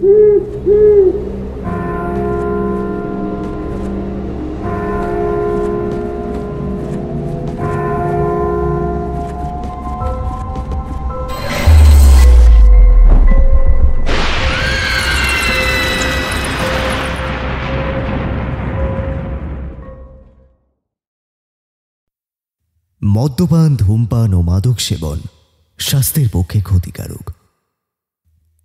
মদ্যপান, ধূমপান ও মাদক সেবন স্বাস্থ্যের পক্ষে ক্ষতিকারক।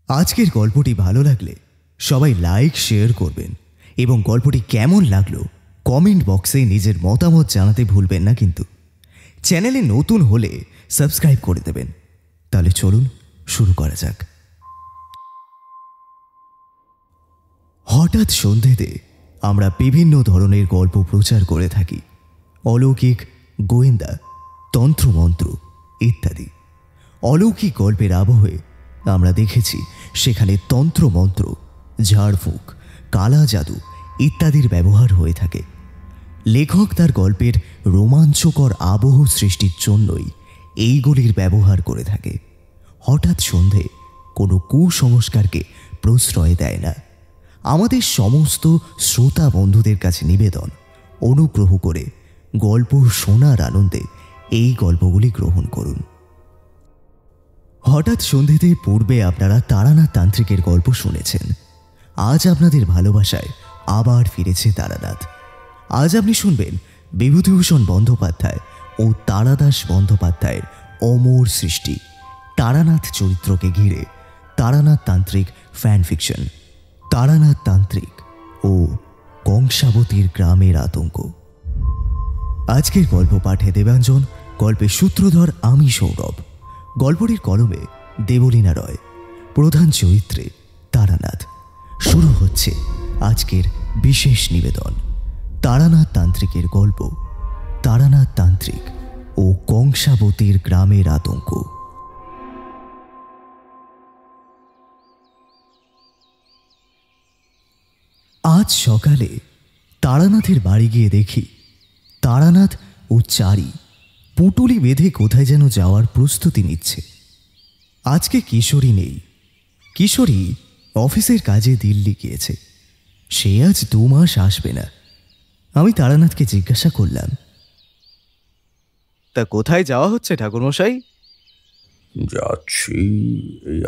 আজকের গল্পটি ভালো লাগলে সবাই লাইক, শেয়ার করবেন এবং গল্পটি কেমন লাগলো কমেন্ট বক্সে নিজের মতামত জানাতে ভুলবেন না। কিন্তু চ্যানেলে নতুন হলে সাবস্ক্রাইব করে দেবেন। তাহলে চলুন শুরু করা যাক। হঠাৎ সন্ধ্যেতে আমরা বিভিন্ন ধরনের গল্প প্রচার করে থাকি, অলৌকিক, গোয়েন্দা, তন্ত্রমন্ত্র ইত্যাদি। অলৌকিক গল্পের আবহে আমরা দেখেছি সেখানে তন্ত্রমন্ত্র, ঝাড়ফুঁক, কালা জাদু ইত্যাদির ব্যবহার হয়ে থাকে। লেখক তার গল্পের রোমাঞ্চকর আবহ সৃষ্টির জন্যই এইগুলির ব্যবহার করে থাকে। হঠাৎ সন্ধে কোনো কুসংস্কারকে প্রশ্রয় দেয় না। আমাদের সমস্ত শ্রোতা বন্ধুদের কাছে নিবেদন, অনুগ্রহ করে গল্প শোনার আনন্দে এই গল্পগুলি গ্রহণ করুন। হঠাৎ সন্ধেতে পূর্বে আপনারা তারানাথ তান্ত্রিকের গল্প শুনেছেন। আজ আপনাদের ভালোবাসায় আবার ফিরেছে তারানাথ। আজ আপনি শুনবেন বিভূতিভূষণ বন্দ্যোপাধ্যায় ও তারাদাস বন্দ্যোপাধ্যায়ের অমর সৃষ্টি তারানাথ চরিত্রকে ঘিরে তারানাথ তান্ত্রিক ফ্যান ফিকশন, তারানাথ তান্ত্রিক ও কংসাবতীর গ্রামের আতঙ্ক। আজকের গল্প পাঠে দেবাঞ্জন, গল্পের সূত্রধর আমি সৌরভ, গল্পটির কলমে দেবলীনা রয়, প্রধান চরিত্রে তারানাথ। শুরু হচ্ছে আজকের বিশেষ নিবেদন, তারানাথ তান্ত্রিকের গল্প তারানাথ তান্ত্রিক ও কংসাবতীর গ্রামের আতঙ্ক। আজ সকালে তারানাথের বাড়ি গিয়ে দেখি তারানাথ ও চারি পুটুলি বেঁধে কোথায় যেন যাওয়ার প্রস্তুতি নিচ্ছে। আজকে কিশোরী নেই। কিশোরী অফিসের কাজে দিল্লি গিয়েছে। সে আজ 2 মাস আসবে না। আমি তারানাথকে জিজ্ঞাসা করলাম, তা কোথায় যাওয়া হচ্ছে ঠাকুরমশাই? যাচ্ছি এই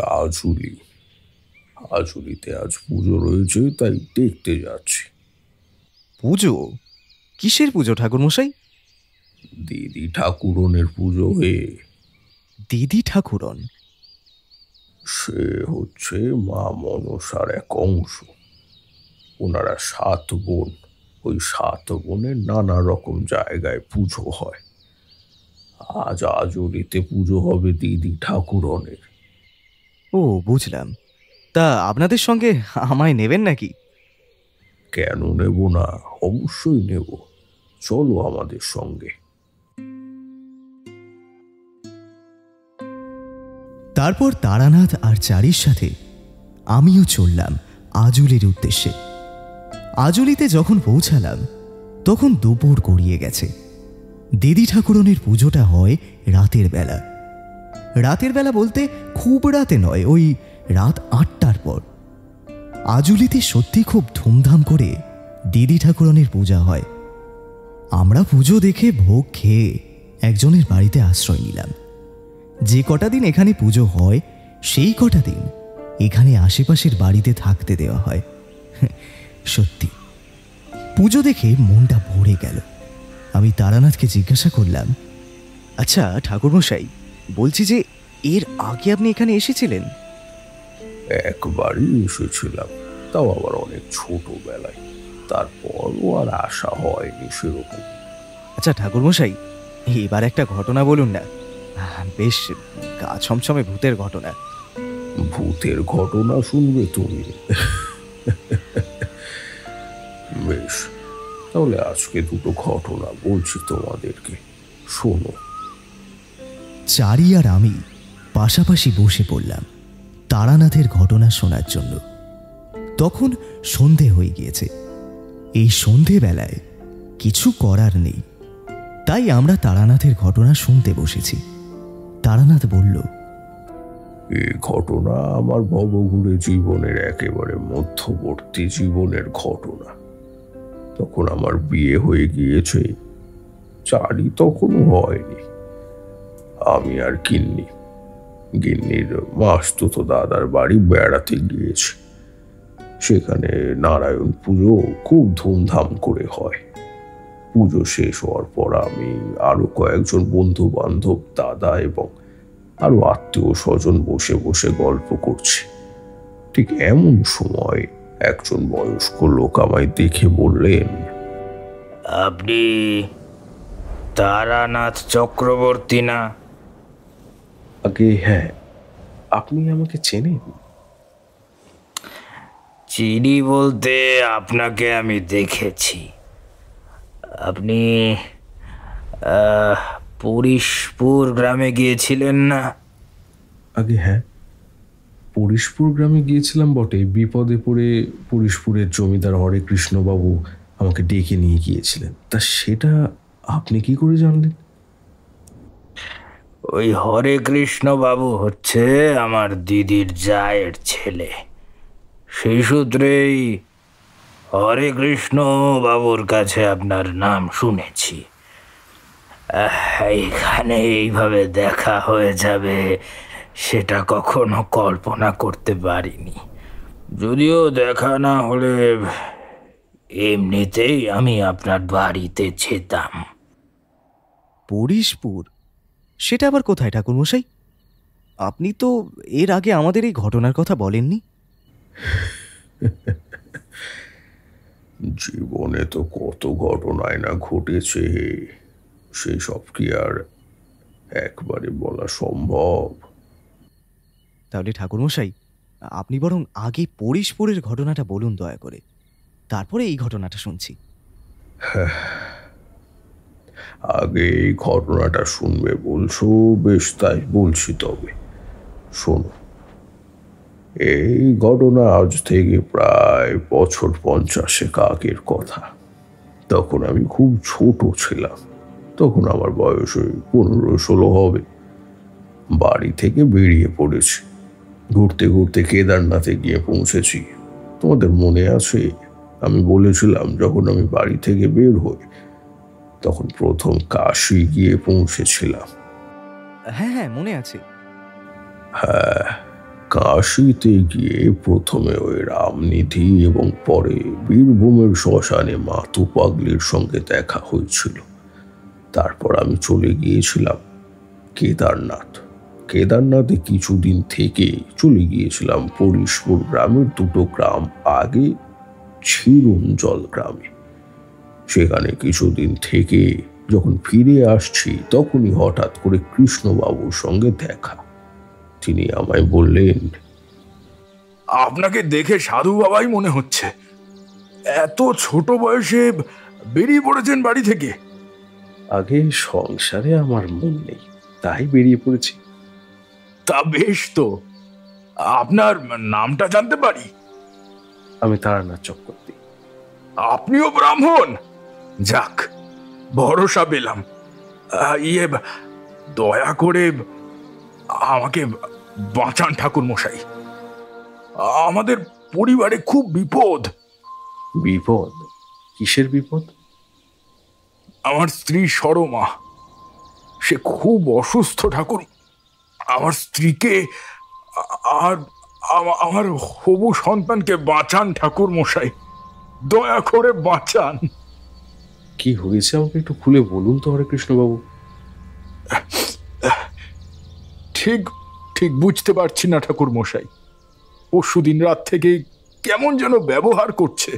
আজুলিতে আজ পুজো রয়েছে, তাই দেখতে যাচ্ছি। পুজো? কিসের পুজো ঠাকুরমশাই? দিদি ঠাকুরনের পুজো। দিদি ঠাকুরন? সে হচ্ছে মা মনসার এক অংশ। ওনারা 7 বোন। ওই 7 বোনের নানা রকম জায়গায় পুজো হয়। আজ আজুলিতে পুজো হবে দিদি ঠাকুরনের। ও, বুঝলাম। তা আপনাদের সঙ্গে আমায় নেবেন নাকি? কেন নেব না, অবশ্যই নেব। চলো আমাদের সঙ্গে। তারপর তারানাথ আর চারির সাথে আমিও চললাম আজুলির উদ্দেশ্যে। আজুলিতে যখন পৌঁছালাম তখন দুপুর গড়িয়ে গেছে। দিদি ঠাকুরনের পুজোটা হয় রাতের বেলা। রাতের বেলা বলতে খুব রাতে নয়, ওই রাত 8টার পর। আজুলিতে সত্যি খুব ধুমধাম করে দিদি ঠাকুরনের পূজা হয়। আমরা পুজো দেখে ভোগ খেয়ে একজনের বাড়িতে আশ্রয় নিলাম। যে কটা দিন এখানে পুজো হয় সেই কটা দিন এখানে আশেপাশের বাড়িতে থাকতে দেওয়া হয়। সত্যি পুজো দেখে মনটা ভরে গেল। আমি তারানাথকে জিজ্ঞাসা করলাম, আচ্ছা ঠাকুরমশাই, বলছি যে এর আগে আপনি এখানে এসেছিলেন? একবারই এসেছিলাম, তাও আবার অনেক ছোটবেলায়। তারপরও আর আসা হয়নি সেরকম। আচ্ছা ঠাকুরমশাই, এবার একটা ঘটনা বলুন না, বেশ গা ছমছমে ভূতের ঘটনা। ভূতের ঘটনা শুনবে তুমি? বেশ, তাহলে আজকে 2টো ঘটনা বলছি তোমাদেরকে, শোনো। চারি আর আমি পাশাপাশি বসে পড়লাম তারানাথের ঘটনা শোনার জন্য। তখন সন্ধে হয়ে গিয়েছে। এই সন্ধেবেলায় কিছু করার নেই, তাই আমরা তারানাথের ঘটনা শুনতে বসেছি। তারানাথ বলল, এই ঘটনা আমার ভবঘুরে জীবনের একেবারে মধ্যবর্তী জীবনের ঘটনা। তখন আমার বিয়ে হয়ে গিয়েছে, চারি তখনও হয়নি। আমি আর গিন্নির মাসতুতো দাদার বাড়ি বেড়াতে গিয়েছি। সেখানে নারায়ণ পুজো খুব ধুমধাম করে হয়। পুজো শেষ হওয়ার পর আমি আরো কয়েকজন বন্ধু বান্ধব, দাদা এবং আরো আত্মীয় স্বজন বসে বসে গল্প করছি। ঠিক এমন সময় একজন বয়স্ক লোক আমায় দেখে বললেন, আপনি তারানাথ চক্রবর্তী না? আগে হ্যাঁ, আপনি আমাকে চেনেন? চিনি বলতে আপনাকে আমি দেখেছি। আপনি পরিশপুর গ্রামে গিয়েছিলেন না? আগে হ্যাঁ, পরিশপুর গ্রামে গিয়েছিলাম বটে। বিপদে পড়ে পরিশপুরের জমিদার হরে কৃষ্ণবাবু আমাকে ডেকে নিয়ে গিয়েছিলেন। তা সেটা আপনি কি করে জানলেন? ওই হরে কৃষ্ণ বাবু হচ্ছে আমার দিদির জায়ের ছেলে। সেই সূত্রেই হরে কৃষ্ণ বাবুর কাছে আপনার নাম শুনেছি। এইখানে এইভাবে দেখা হয়ে যাবে সেটা কখনো কল্পনা করতে পারিনি। যদিও দেখা না হলে এমনিতেই আমি আপনার বাড়িতে যেতাম। পরিশপুর? সেটা আবার কোথায় ঠাকুরমশাই? আপনি তো এর আগে আমাদের এই ঘটনার কথা বলেননি। জীবনে তো কত ঘটনাই না ঘটেছে, সেই সব কি আর একবারে বলা সম্ভব? তাহলে ঠাকুরমশাই, আপনি বরং আগে পরিশপুরের ঘটনাটা বলুন দয়া করে, তারপরে এই ঘটনাটা শুনছি। আগে এই ঘটনাটা শুনবে বলছো? বেশ, তাই বলছি। তবে শোনো, এই ঘটনা আজ থেকে প্রায় বছর 50 আগের কথা। তখন আমি খুব ছোট ছিলাম। তখন আমার বয়স ওই 15-16 হবে। বাড়ি থেকে বেরিয়ে পড়েছি। ঘুরতে ঘুরতে কেদারনাথে গিয়ে পৌঁছেছি। তোমাদের মনে আছে আমি বলেছিলাম যখন আমি বাড়ি থেকে বের হই তখন প্রথম কাশী গিয়ে পৌঁছেছিলাম? হ্যাঁ হ্যাঁ, মনে আছে। হ্যাঁ, কাশীতে গিয়ে প্রথমে ওই রামনিধি এবং পরে বীরভূমের শ্মশানে মাতু পাগলির সঙ্গে দেখা হয়েছিল। তারপর আমি চলে গিয়েছিলাম কেদারনাথে কিছুদিন থেকে চলে গিয়েছিলাম পরিশপুর গ্রামের 2টো গ্রাম আগে ছিরুঞ্জল গ্রামে। সেখানে কিছুদিন থেকে যখন ফিরে আসছি তখনই হঠাৎ করে কৃষ্ণবাবুর সঙ্গে দেখা। তিনি আমায় বললেন, আপনাকে দেখে সাধু বাবাই মনে হচ্ছে। এত ছোট বয়সে বেরিয়ে পড়েছেন বাড়ি থেকে? আগে সংসারে আমার মন নেই, তাই বেরিয়ে পড়েছি। তা বেশ তো, আপনার নামটা জানতে পারি? আমি তারানাথ চক্রবর্তী। আপনিও ব্রাহ্মণ? যাক, ভরসা পেলাম। দয়া করে আমাকে বাঁচান ঠাকুর মশাই। আমাদের পরিবারে খুব বিপদ। বিপদ? কিসের বিপদ? আমার স্ত্রী সরমা, সে খুব অসুস্থ ঠাকুর। আমার স্ত্রীকে আর আমার হবু সন্তানকে বাঁচান ঠাকুর মশাই, দয়া করে বাঁচান। কি হয়েছে আমাকে একটু খুলে বলুন তো হরে কৃষ্ণবাবু। ঠিক ঠিক বুঝতে পারছি না ঠাকুর মশাই। পরশুদিন রাত থেকে কেমন যেন ব্যবহার করছে।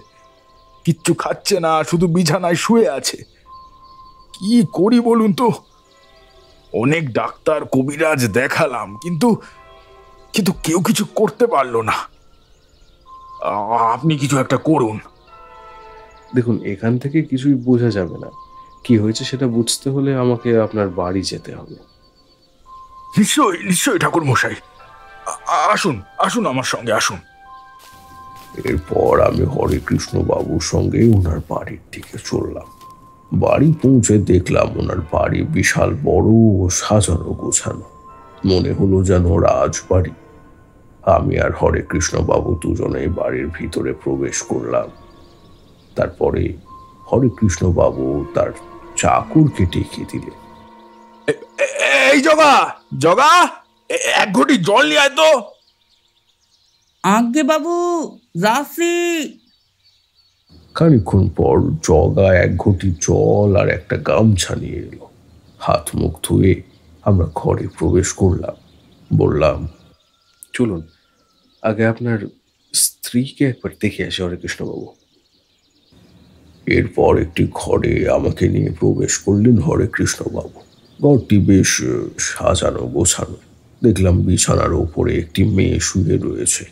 কিচ্ছু খাচ্ছে না, শুধু বিছানায় শুয়ে আছে। কি করি বলুন তো? অনেক ডাক্তার কবিরাজ দেখালাম, কিন্তু কিন্তু কেউ কিছু করতে পারলো না। আপনি কিছু একটা করুন। দেখুন, এখান থেকে কিছুই বোঝা যাবে না। কি হয়েছে সেটা বুঝতে হলে আমাকে আপনার বাড়ি যেতে হবে। নিশ্চয়ই নিশ্চয়ই ঠাকুর মশাই, আসুন আসুন, আমার সঙ্গে আসুন। এরপর আমি হরে কৃষ্ণ বাবুর সঙ্গে ওনার বাড়ির দিকে চললাম। বাড়ি পৌঁছে দেখলাম ওনার বাড়ি বিশাল বড় ও সাজানো গোছানো। মনে হলো যেন রাজবাড়ি। আমি আর হরে কৃষ্ণ বাবু দুজনেই বাড়ির ভিতরে প্রবেশ করলাম। তারপরে হরে কৃষ্ণ বাবু তার চাকরকে ডেকে দিলেন। এই জগা জগা, এক ঘটি জল নিয়ে আয় তো। আজ্ঞে বাবু, যাচ্ছি। খানিকক্ষণ পর জগা এক ঘটি জল আর একটা গামছা নিয়ে এলো। হাত মুখ ধুয়ে আমরা ঘরে প্রবেশ করলাম। বললাম, চলুন আগে আপনার স্ত্রীকে একবার দেখে আসি হরে কৃষ্ণবাবু। এরপর একটি ঘরে আমাকে নিয়ে প্রবেশ করলেন হরে কৃষ্ণবাবু। ঘরটি বেশ সাজানো গোছানো। দেখলাম বিছানার ওপরে একটি মেয়ে শুয়ে রয়েছে।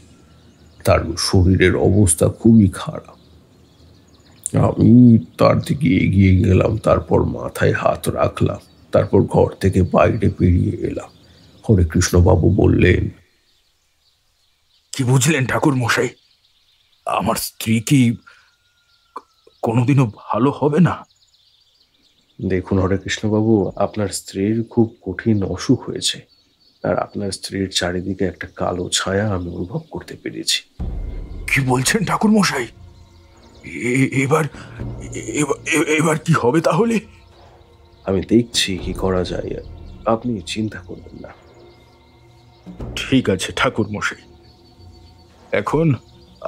তার শরীরের অবস্থা খুবই খারাপ। আমি তার দিকে এগিয়ে গেলাম, তারপর মাথায় হাত রাখলাম, তারপর ঘর থেকে বাইরে বেরিয়ে এলাম। হরে কৃষ্ণবাবু বললেন, কি বুঝলেন ঠাকুর মশাই? আমার স্ত্রী কি কোনোদিনও ভালো হবে না? দেখুন হরে কৃষ্ণবাবু, আপনার স্ত্রীর খুব কঠিন অসুখ হয়েছে, আর আপনার স্ত্রীর চারিদিকে একটা কালো ছায়া আমি অনুভব করতে পেরেছি। কি বলছেন ঠাকুর মশাই? এবার এবার কি হবে তাহলে? আমি দেখছি কি করা যায়, আপনি চিন্তা করবেন না। ঠিক আছে ঠাকুর মশাই, এখন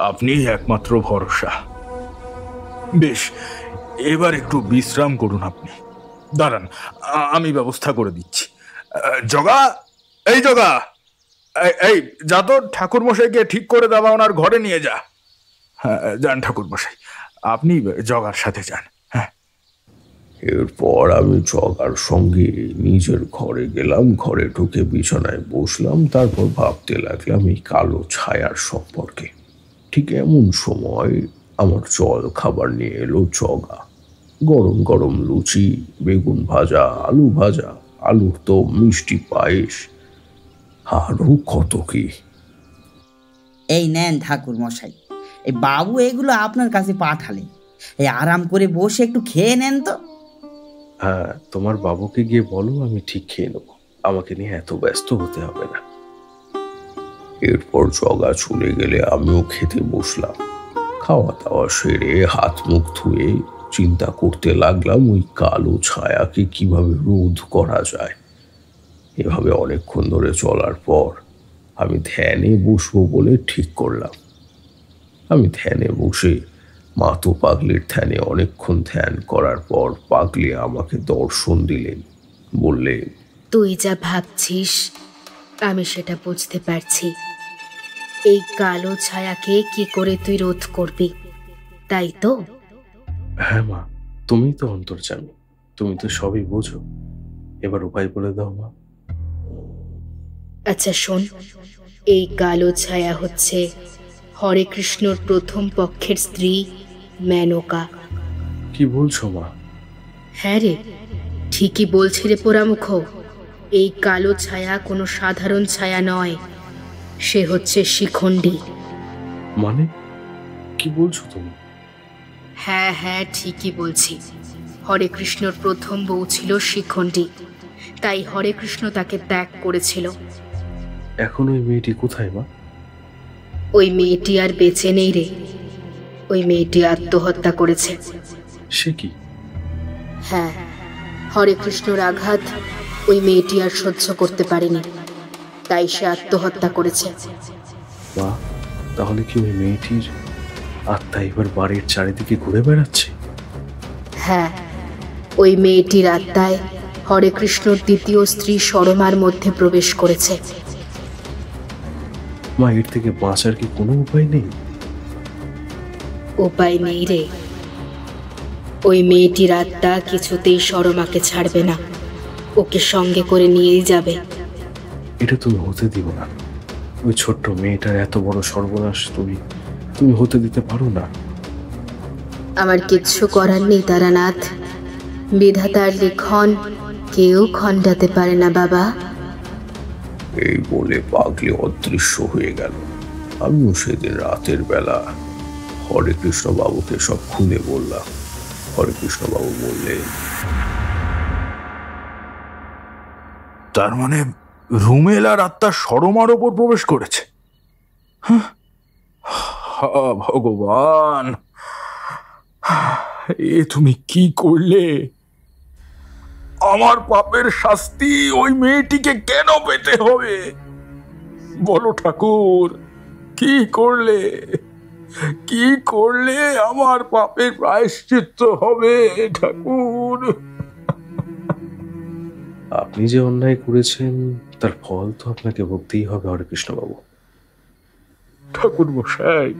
আপনি একমাত্র ভরসা। বেশ, এবার একটু বিশ্রাম করুন আপনি। দাঁড়ান, আমি ব্যবস্থা করে দিচ্ছি। জগা, এই জগা, এই যা তো ঠাকুর মশাইকে ঠিক করে দেওয়া ওনার ঘরে নিয়ে যা। হ্যাঁ যান ঠাকুর মশাই, আপনি জগার সাথে যান। হ্যাঁ। এরপর আমি জগার সঙ্গে নিজের ঘরে গেলাম। ঘরে ঢুকে বিছানায় বসলাম, তারপর ভাবতে লাগলাম এই কালো ছায়ার সম্পর্কে। ঠিক এমন সময় আমার জল খাবার নিয়ে এলো জগা। গরম গরম লুচি, বেগুন ভাজা, আলু ভাজা, আলুর দম, মিষ্টি পায়েস, আরো কত কি। এই নেন ঠাকুর মশাই, এই বাবু এগুলো আপনার কাছে পাঠালেন। এই আরাম করে বসে একটু খেয়ে নেন তো। হ্যাঁ, তোমার বাবুকে গিয়ে বলো আমি ঠিক খেয়ে নেবো, আমাকে নিয়ে এত ব্যস্ত হতে হবে না। এরপর জগা চলে গেলে আমিও খেতে বসলাম। খাওয়া দাওয়া সেরে হাত মুখ ধুয়ে চিন্তা করতে লাগলাম ওই কালো ছায়াকে কিভাবে রোধ করা যায়। এভাবে অনেকক্ষণ ধরে চলার পর আমি ধ্যানে বসবো বলে ঠিক করলাম। আমি ধ্যানে বসে মাতো পাগলির ধ্যানে অনেকক্ষণ ধ্যান করার পর পাগলি আমাকে দর্শন দিলেন। বললেন, তুই যা ভাবছিস আমি সেটা বুঝতে পারছি। এই কালো ছায়াকে কি করে তুই রোধ করবি, তাই তো? হ্যাঁ মা, তুমি তো অন্তর্যামী, তুমি তো সবই বোঝো, এবার উপায় বলে দাও মা। আচ্ছা শোন, এই কালো ছায়া হচ্ছে হরে কৃষ্ণর প্রথম পক্ষের স্ত্রী মেনকা। কি বলছো মা? হ্যাঁ রে, ঠিকই বলছি রে পোড়ামুখ। এই কালো ছায়া কোনো সাধারণ ছায়া নয়, সে হচ্ছে শিখণ্ডী। মানে কি বলছো তুমি? হ্যাঁ হ্যাঁ, ঠিকই বলছি। হরে কৃষ্ণর প্রথম বউ ছিল শিখণ্ডী, তাই হরে কৃষ্ণ তাকে ত্যাগ করেছিল। এখন ওই মেয়েটি কোথায় মা? ওই মেয়েটি আর বেঁচে নেই রে, ওই মেয়েটি আত্মহত্যা করেছে। সে কি? হ্যাঁ, হরে কৃষ্ণর আঘাত ওই মেয়েটি আর সহ্য করতে পারেনি, তাই সে আত্মহত্যা করেছে। মা, তাহলে কি ওই মেয়েটির আত্মা এবার বাড়ির চারিদিকে ঘুরে বেড়াচ্ছে? হ্যাঁ, ওই মেয়েটির আত্মায় হরে কৃষ্ণর দ্বিতীয় স্ত্রী সরমার মধ্যে প্রবেশ করেছে। মা, এর থেকে বাঁচার কি কোনো উপায় নেই? উপায় নেই রে, ওই মেয়েটির আত্মা কিছুতেই সরমাকে ছাড়বে না, ওকে সঙ্গে করে নিয়েই যাবে। এটা তুমি হতে দিও না। ওই ছোট্ট মেয়েটার এত বড় সর্বনাশ তুমি হতে দিতে পারো না। আমার কিচ্ছু করার নেই তারানাথ, বিধাতার লিখন কেউ খণ্ডাতে পারে না বাবা। এই বলে পাগলি অদৃশ্য হয়ে গেল। আমিও সেদিন রাতের বেলা হরে কৃষ্ণ বাবুকে সব খুলে বললাম। হরে কৃষ্ণ বাবু বললেন, তার মানে রুমেলার আত্মা সরমার ওপর প্রবেশ করেছে? ভগবান, এ তুমি কি করলে? আমার পাপের শাস্তি ওই মেয়েটিকে কেন পেতে হবে? বলো ঠাকুর, কি করলে? কি করলে আমার পাপের প্রায়শ্চিত্ত হবে ঠাকুর? আপনি যে অন্যায় করেছেন তার ফল তো আপনাকে ভুগতেই হবে হরেকৃষ্ণ বাবু। ঠাকুর মশাই,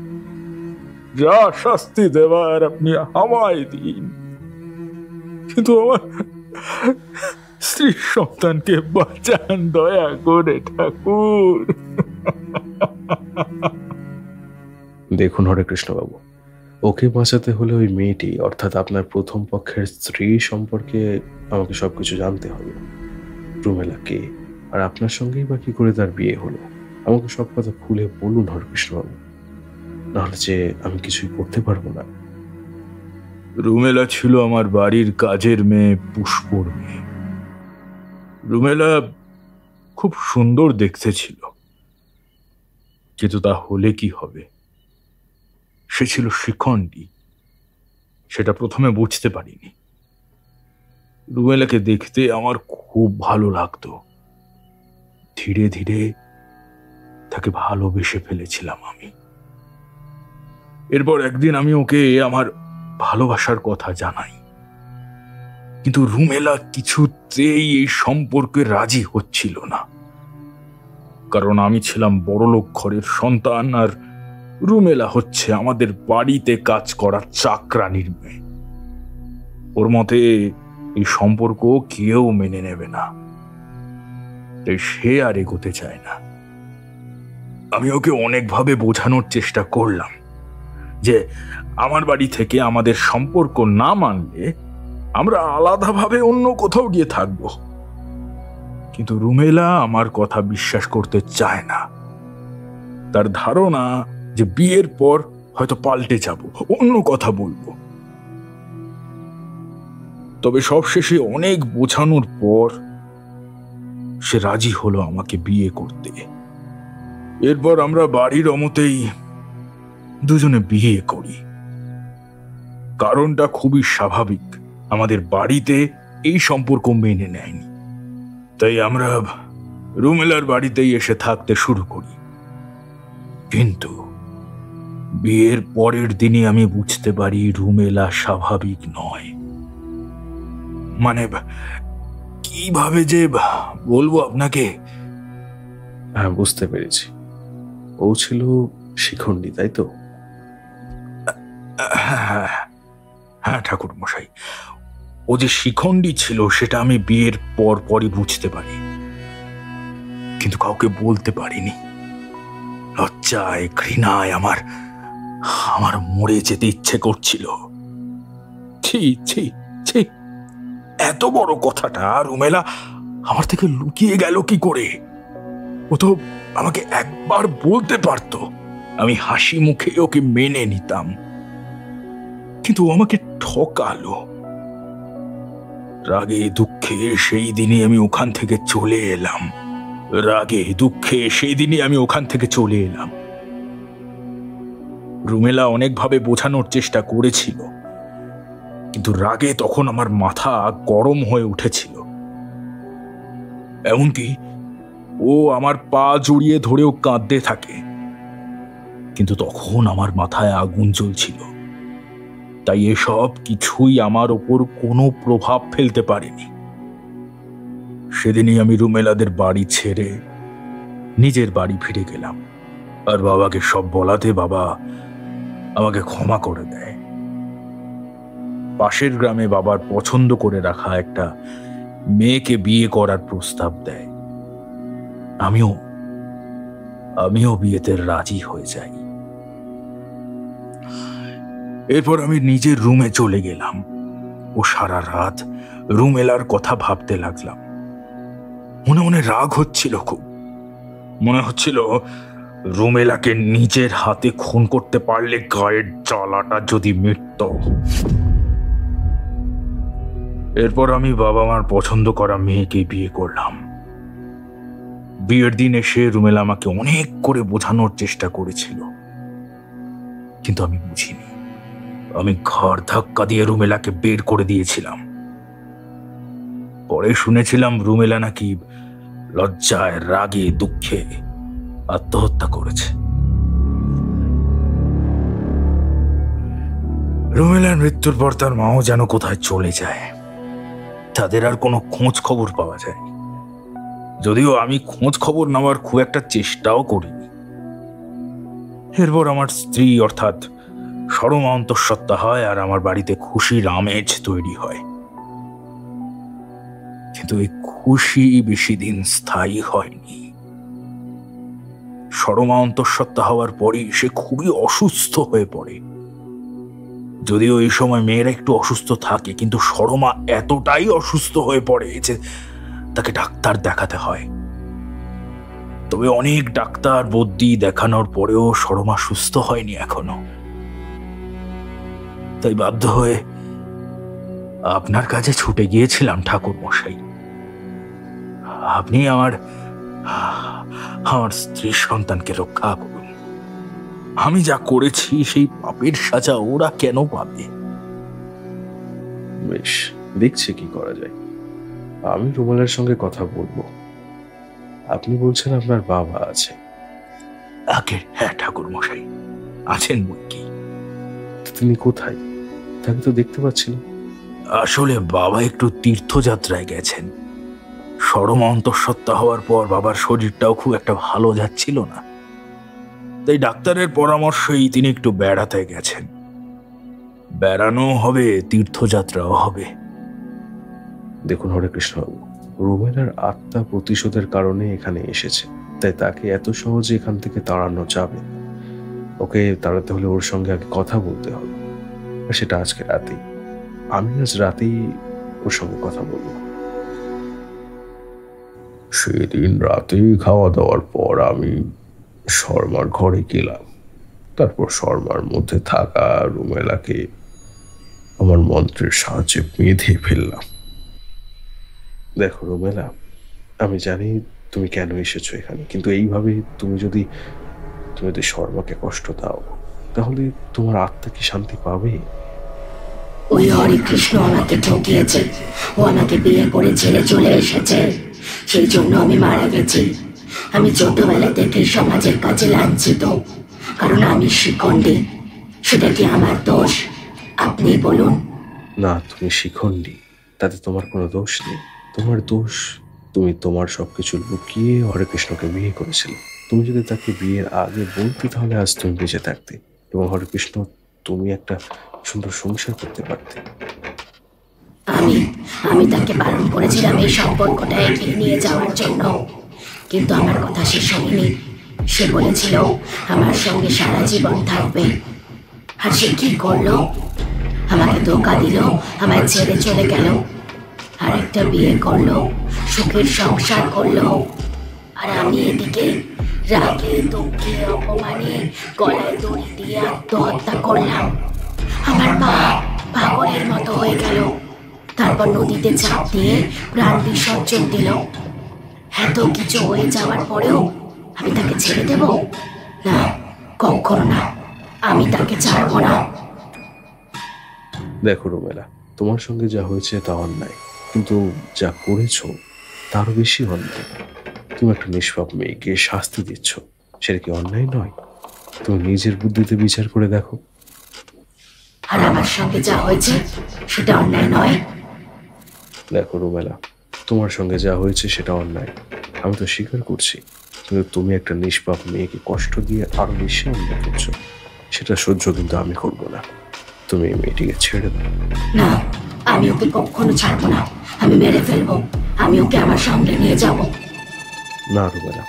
যা শাস্তি দেওয়ার আপনি আমায় দিন, কিন্তু আমার স্ত্রী সন্তানকে বাঁচান দয়া করে ঠাকুর। দেখুন হরেকৃষ্ণ বাবু, ওকে বাঁচাতে হলে ওই মেয়েটি অর্থাৎ আপনার প্রথম পক্ষের স্ত্রী সম্পর্কে আমাকে সবকিছু জানতে হবে। রুমেলা কে, আর আপনার সঙ্গেই বা কি করে তার বিয়ে হলো? আমাকে সব কথা খুলে বলুন হরেকৃষ্ণ বাবু, নাহলে যে আমি কিছুই করতে পারবো না। রুমেলা ছিল আমার বাড়ির কাজের মেয়ে, পুষ্পর মেয়ে। রুমেলা খুব সুন্দর দেখতে ছিল, কিন্তু তা হলে কি হবে? সে ছিল শিখণ্ডী, সেটা প্রথমে বুঝতে পারিনি। রুমেলাকে দেখতে আমার খুব ভালো লাগতো, ধীরে ধীরে তাকে ভালোবেসে ফেলেছিলাম আমি। এরপর একদিন আমি ওকে আমার ভালোবাসার কথা জানাই, কিন্তু রুমেলা কিছুতেই এই সম্পর্কে রাজি হচ্ছিল না। কারণ আমি ছিলাম বড়লোক ঘরের সন্তান, আর রুমেলা হচ্ছে আমাদের বাড়িতে কাজ করা চাকরানির মেয়ে। ওর মতে এই সম্পর্ক কেউ মেনে নেবে না, তাই সে আর এগোতে চায় না। আমি ওকে অনেকভাবে বোঝানোর চেষ্টা করলাম যে আমার বাড়ি থেকে আমাদের সম্পর্ক না মানলে আমরা আলাদাভাবে অন্য কোথাও গিয়ে থাকবো। কিন্তু রুমেলা আমার কথা বিশ্বাস করতে চায় না। তার ধারণা যে বিয়ের পর হয়তো পাল্টে যাব, অন্য কথা বলবো। তবে সবশেষে অনেক বোঝানোর পর সে রাজি হলো আমাকে বিয়ে করতে। এরপর আমরা বাড়ির অমতেই দুজনে বিয়ে করি। কারণটা খুবই স্বাভাবিক, আমাদের বাড়িতে এই সম্পর্ক মেনে নেয়নি, তাই আমরা রুমেলার বাড়িতেই এসে থাকতে শুরু করি। কিন্তু বিয়ের পরের দিনই আমি বুঝতে পারি রুমেলা স্বাভাবিক নয়। মানে কিভাবে যে বলবো আপনাকে। হ্যাঁ, বুঝতে পেরেছি। ও ছিল শিখণ্ডী, তাই তো? হ্যাঁ ঠাকুর মশাই, ও যে শিখণ্ডী ছিল সেটা আমি বিয়ের পর পরই বুঝতে পারি, কিন্তু কাউকে বলতে পারিনি। লজ্জায় ঘৃণায় আমার মরে যেতে ইচ্ছে করছিল। ছি ছি ছি, এত বড় কথাটা রুমেলা আমার থেকে লুকিয়ে গেল কি করে? ও তো আমাকে একবার বলতে পারতো, আমি হাসি মুখে ওকে মেনে নিতাম, কিন্তু ও আমাকে ঠকালো। রাগে দুঃখে সেই দিনই আমি ওখান থেকে চলে এলাম। রুমেলা অনেকভাবে বোঝানোর চেষ্টা করেছিল, কিন্তু রাগে তখন আমার মাথা গরম হয়ে উঠেছিল। এমনকি ও আমার পা জড়িয়ে ধরেও কাঁদতে থাকে, কিন্তু তখন আমার মাথায় আগুন জ্বলছিল, তাই এসব কিছুই আমার ওপর কোনো প্রভাব ফেলতে পারেনি। সেদিনই আমি রুমেলাদের বাড়ি ছেড়ে নিজের বাড়ি ফিরে গেলাম, আর বাবাকে সব বলাতে বাবা আমাকে ক্ষমা করে দেয়। পাশের গ্রামে বাবার পছন্দ করে রাখা একটা মেয়েকে বিয়ে করার প্রস্তাব দেয়। আমিও বিয়েতে রাজি হয়ে যাই। এরপর আমি নিজের রুমে চলে গেলাম ও সারা রাত রুমেলার কথা ভাবতে লাগলাম। মনে মনে রাগ হচ্ছিল খুব। মনে হচ্ছিল রুমেলাকে নিজের হাতে খুন করতে পারলে গায়ের জ্বালাটা যদি মিটত। এরপর আমি বাবা মার পছন্দ করা মেয়েকে বিয়ে করলাম। বিয়ের দিন এসে রুমেলা আমাকে অনেক করে বোঝানোর চেষ্টা করেছিল, কিন্তু আমি বুঝিনি। আমি ঘর ধাক্কা দিয়ে রুমেলাকে বের করে দিয়েছিলাম। পরে শুনেছিলাম রুমেলা নাকি লজ্জায়, রাগে, দুঃখে আত্মহত্যা করেছে। রুমেলার মৃত্যুর পর তার মাও যেন কোথায় চলে যায়। তাদের আর কোনো খোঁজ খবর পাওয়া যায়, যদিও আমি খোঁজ খবর নেওয়ার খুব একটা চেষ্টাও করিনি। এরপর আমার স্ত্রী অর্থাৎ সরমা অন্তঃসত্ত্বা হয় আর আমার বাড়িতে খুশির আমেজ তৈরি হয়। কিন্তু এই খুশি বেশি দিন স্থায়ী হয়নি। সরমা অন্তঃসত্ত্বা হওয়ার পরই সে খুবই অসুস্থ হয়ে পড়ে। যদিও এই সময় মেয়েরা একটু অসুস্থ থাকে, কিন্তু সরমা এতটাই অসুস্থ হয়ে পড়ে যে তাকে ডাক্তার দেখাতে হয়। তবে অনেক ডাক্তার বদ্যি দেখানোর পরেও সরমা সুস্থ হয়নি এখনো। তাই বাধ্য হয়ে আপনার কাছে ছুটে গিয়েছিলাম ঠাকুর মশাই। আপনি আমার স্ত্রী সন্তানকে রক্ষা করুন। আমি যা করেছি সেই পাপের সাজা ওরা কেন পাবে? বেশ, দেখছি কি করা যায়। আমি রুমেলার সঙ্গে কথা বলবো। আপনি বলছেন আপনার বাবা আছে? আগে হ্যাঁ ঠাকুর মশাই, আছেন বই কি। তিনি কোথায়? তাকে তো দেখতে পাচ্ছি না। আসলে বাবা একটু তীর্থযাত্রায় গেছেন। সরমা অন্তঃসত্ত্বা হওয়ার পর বাবার শরীরটাও খুব একটা ভালো যাচ্ছিল না, তাই ডাক্তারের পরামর্শেই তিনি একটু বেড়াতে গেছেন। বেড়ানো হবে, তীর্থযাত্রাও হবে। দেখুন হরে কৃষ্ণবাবু, রুমেলার আত্মা প্রতিশোধের কারণে এখানে এসেছে, তাই তাকে এত সহজে এখান থেকে তাড়ানো যাবে? ওকে তাড়াতে হলে ওর সঙ্গে আগে কথা বলতে হবে, আর সেটা আজকে রাতেই। আমি আজ রাতেই ওর সঙ্গে কথা বলবো। সেদিন রাতেই খাওয়া দাওয়ার পর আমি শর্মার ঘরে গেলাম। তারপর শর্মার মধ্যে থাকা রুমেলাকে আমার মন্ত্রের সাহায্যে বেঁধে ফেললাম। দেখো রুমেলা, আমি জানি তুমি কেন এসেছো এখানে, কিন্তু এইভাবে তুমি যদি শর্মাকে কষ্ট দাও, তাহলে তোমার আত্মা কি শান্তি পাবে? ওই হরে কৃষ্ণ আমাকে ঠকিয়েছে। ও আমাকে বিয়ে করে ছেড়ে চলে এসেছে, সেই জন্য আমি মারা গেছি। আমি ছোটবেলা থেকে সমাজের কাছে লাঞ্ছিত, কারণ আমি শিখণ্ডী। সেটা কি আমার দোষ? আপনি বলুন। না, তুমি শিখণ্ডী, তাতে তোমার কোনো দোষ নেই। তোমার দোষ তুমি তোমার সবকিছু লুকিয়ে হরে কৃষ্ণকে বিয়ে করেছিলে। তুমি যদি তাকে বিয়ের আগে বলতে, তাহলে আজ তুমি বেঁচে থাকতে এবং হরে কৃষ্ণ তুমি একটা সুন্দর সংসার করতে পারতে। আমি তাকে বারণ করেছিলাম এই সম্পর্কটা এগিয়ে নিয়ে যাওয়ার জন্য, কিন্তু আমার কথা সে শোনেনি। সে বলেছিল আমার সঙ্গে সারা জীবন থাকবে, আর সে কি করলো? আমাকে ধোঁকা দিল, আমায় ছেড়ে চলে গেল, আর একটা বিয়ে করলো, সুখের সংসার করলো। আর আমি এদিকে রাগে, দুঃখে, অপমানে গলায় দড়ি দিয়ে আত্মহত্যা করলাম। আমার মা পাগলের মতো হয়ে গেল, তারপর নদীতে ঝাঁপ দিয়ে প্রাণ বিসর্জন দিল। এত কিছু হয়ে যাওয়ার পরেও আমি তাকে ছেড়ে দেব? না, কখনো না, আমি তাকে ছাড়বো না। দেখো রুমেলা, তোমার সঙ্গে যা হয়েছে তা অন্যায়, কিন্তু যা করেছো তারও বেশি অন্যায়। তুমি একটা নিষ্পাপ মেয়েকে শাস্তি দিচ্ছ, সেটা কি অন্যায় নয়? তুমি নিজের বুদ্ধিতে বিচার করে দেখো। আর আমার সঙ্গে যা হয়েছে সেটা অন্যায় নয়? দেখো রুমেলা, তোমার সঙ্গে যা হয়েছে সেটা অন্যায়, আমি তো স্বীকার করছি, কিন্তু তুমি একটা নিষ্পাপ মেয়েকে কষ্ট দিয়ে আরো বেশি অন্যায় করছো। সেটা সহ্য কিন্তু আমি করবো না। তুমি এই মেয়েটিকে ছেড়ে দাও। না, আমি ওকে কখনো ছাড়বো না। আমি মেরে ফেলবো, আমি ওকে আমার সঙ্গে নিয়ে যাব। না রুমেলা,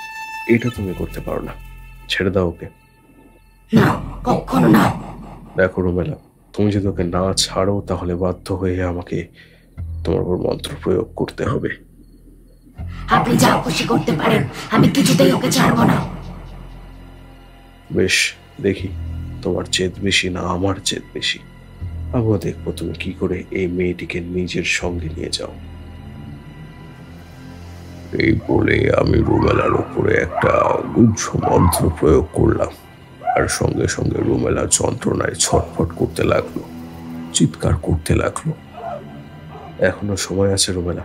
এটা তুমি করতে পারো না, ছেড়ে দাও ওকে। না, কখনো না। দেখো রুমেলা, তুমি যদি ওকে না ছাড়ো, তাহলে বাধ্য হয়ে আমাকে তোমার উপর মন্ত্র প্রয়োগ করতে হবে। আপনি যা খুশি করতে পারেন, আমি কিছুতেই ওকে ছাড়বো না। বেশ, দেখি তোমার জেদ বেশি না আমার জেদ বেশি। আমিও দেখবো তুমি কি করে এই মেয়েটিকে নিজের সঙ্গে নিয়ে যাও। এই বলে আমি রুমেলার উপরে একটা গুচ্ছ মন্ত্র প্রয়োগ করলাম, আর তার সঙ্গে সঙ্গে রুমেলা যন্ত্রণায় ছটফট করতে লাগলো, চিৎকার করতে লাগলো। এখনো সময় আছে রুমেলা,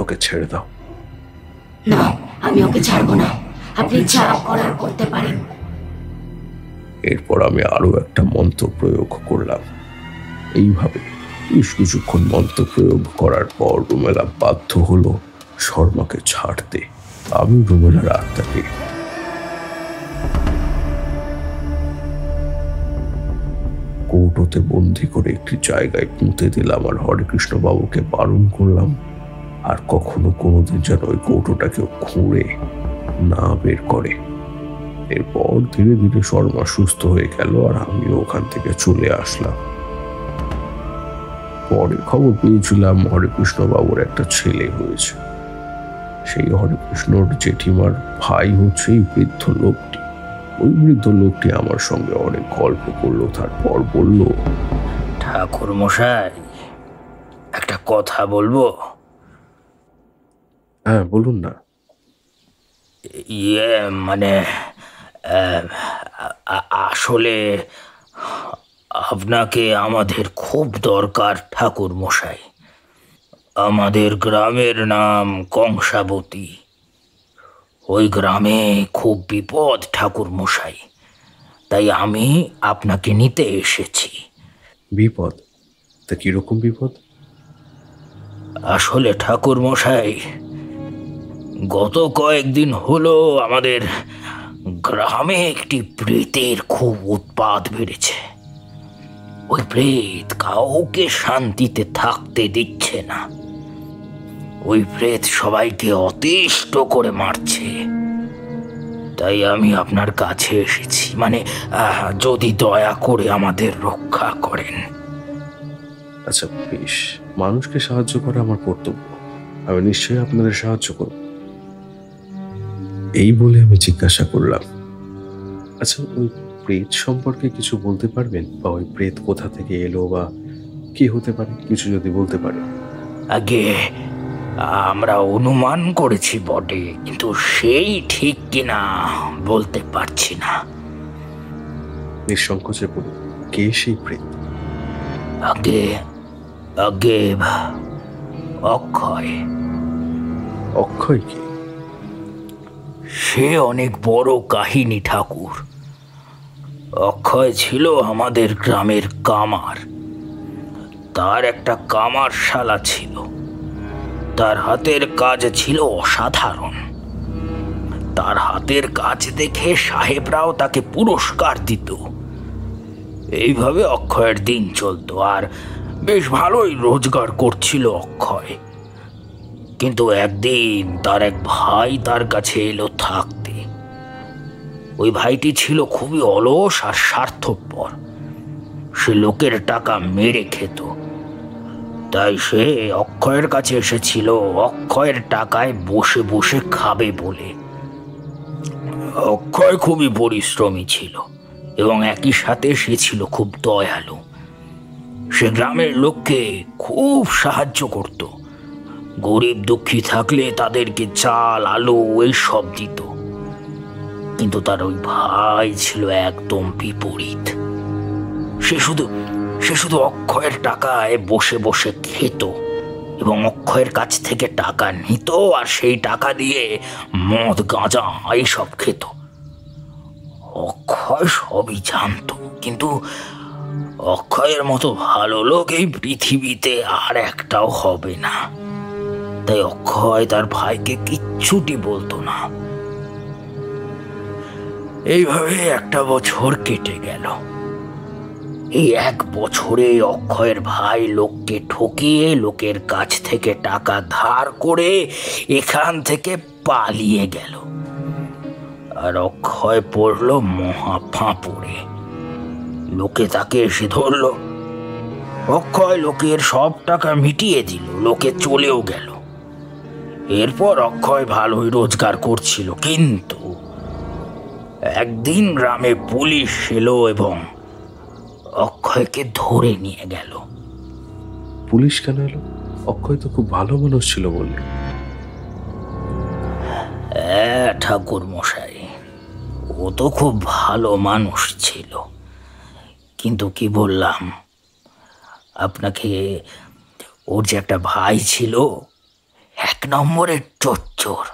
ওকে ছেড়ে দাও। না, আমি ওকে ছাড়বো না। আপনি যা করার করতে পারেন। এরপর আমি আরো একটা মন্ত্র প্রয়োগ করলাম। এইভাবে বেশ কিছুক্ষণ মন্ত্র প্রয়োগ করার পর রুমেলা বাধ্য হলো শর্মাকে ছাড়তে। আমি রুমেলার আত্মাকে কৌটোতে বন্দি করে একটি জায়গায় পুঁতে দিলাম আর হরেকৃষ্ণ বাবুকে বারণ করলাম আর কখনো কোনোদিন যেন ওই কৌটোটাকে খুঁড়ে না বের করে। এরপর ধীরে ধীরে শর্মা সুস্থ হয়ে গেল আর আমিও ওখান থেকে চলে আসলাম। পরে খবর পেয়েছিলাম হরেকৃষ্ণ বাবুর একটা ছেলে হয়েছে। সেই হরেকৃষ্ণর জেঠিমার ভাই হচ্ছে এই বৃদ্ধ লোকটি। ওই বৃদ্ধ লোকটি আমার সঙ্গে অনেক গল্প করলো, তারপর বলল, ঠাকুর মশাই, একটা কথা বলবো? হ্যাঁ, বলুন না। মানে আসলে আপনাকে আমাদের খুব দরকার ঠাকুর মশাই। আমাদের গ্রামের নাম কংসাবতী। ওই গ্রামে খুব বিপদ ঠাকুর মশাই, তাই আমি আপনাকে নিতে এসেছি। বিপদ? তা কিরকম বিপদ? আসলে ঠাকুর মশাই, গত কয়েকদিন হলো আমাদের গ্রামে একটি প্রেতের খুব উৎপাত বেড়েছে। ওই প্রেত কাউকে শান্তিতে থাকতে দিচ্ছে না। ওই প্রেত সবাইকে অতিষ্ঠ করে মারছে। তাই আমি আপনার কাছে এসেছি, মানে যদি দয়া করে আমাদের রক্ষা করেন। আচ্ছা বেশ, মানুষকে সাহায্য করা আমার কর্তব্য, আমি নিশ্চয়ই আপনাদের সাহায্য করব। এই বলে আমি জিজ্ঞাসা করলাম, আচ্ছা ওই প্রেত সম্পর্কে কিছু বলতে পারবেন? বা ওই প্রেত কোথা থেকে এলো বা কি হতে পারে, কিছু যদি বলতে পারেন। আগে আমরা অনুমান করেছি বটে, কিন্তু সেই ঠিক কিনা বলতে পারছি না। নিঃসংকোচে বলুন, কে সেই প্রেত? আগে আগে অক্ষয়। অক্ষয় কি? সে অনেক বড় কাহিনী ঠাকুর। অক্ষয় ছিল আমাদের গ্রামের কামার। তার একটা কামারশালা ছিল। তার হাতের কাজ ছিল অসাধারণ। তার হাতের কাজ দেখে সাহেবরাও তাকে পুরস্কার দিত। এইভাবে অক্ষয়ের দিন চলতো আর বেশ ভালোই রোজগার করছিল অক্ষয়। কিন্তু একদিন তার এক ভাই তার কাছে এলো থাকতে। ওই ভাইটি ছিল খুবই অলস আর স্বার্থপর। সে লোকের টাকা মেরে খেত। তাই সে অক্ষয়ের কাছে এসেছিল অক্ষয়ের টাকায় বসে বসে খাবে বলে। অক্ষয় খুবই পরিশ্রমী ছিল এবং একই সাথে সে ছিল খুব দয়ালু। সে গ্রামের লোককে খুব সাহায্য করত। গরিব দুঃখী থাকলে তাদেরকে চাল, আলু এইসব দিত। কিন্তু তার ওই ভাই ছিল একদম বিপরীত। সে শুধু অক্ষয়ের টাকায় বসে বসে খেত এবং অক্ষয়ের কাছ থেকে টাকা নিত আর সেই টাকা দিয়ে মদ, গাঁজা এইসব খেত। অক্ষয় সবই জানত, কিন্তু অক্ষয়ের মতো ভালো লোক এই পৃথিবীতে আর একটাও হবে না। তাই অক্ষয় তার ভাইকে কিচ্ছুটি বলতো না। এইভাবে একটা বছর কেটে গেল। এই এক বছরে অক্ষয়ের ভাই লোককে ঠকিয়ে লোকের কাছ থেকে টাকা ধার করে এখান থেকে পালিয়ে গেল। আর অক্ষয় পড়ল মহা ফাঁপড়ে। লোকে তাকে এসে ধরল। অক্ষয় লোকের সব টাকা মিটিয়ে দিল, লোকে চলেও গেল। এরপর অক্ষয় ভালোই রোজগার করছিল, কিন্তু একদিন গ্রামে পুলিশ এলো এবং অক্ষয়কে ধরে নিয়ে গেল। পুলিশ কেন এলো? অক্ষয় তো খুব ভালো মানুষ ছিল বললে। ঠাকুর মশাই, ও তো খুব ভালো মানুষ ছিল, কিন্তু কি বললাম আপনাকে, ওর যে একটা ভাই ছিল 1 নম্বরের চোর,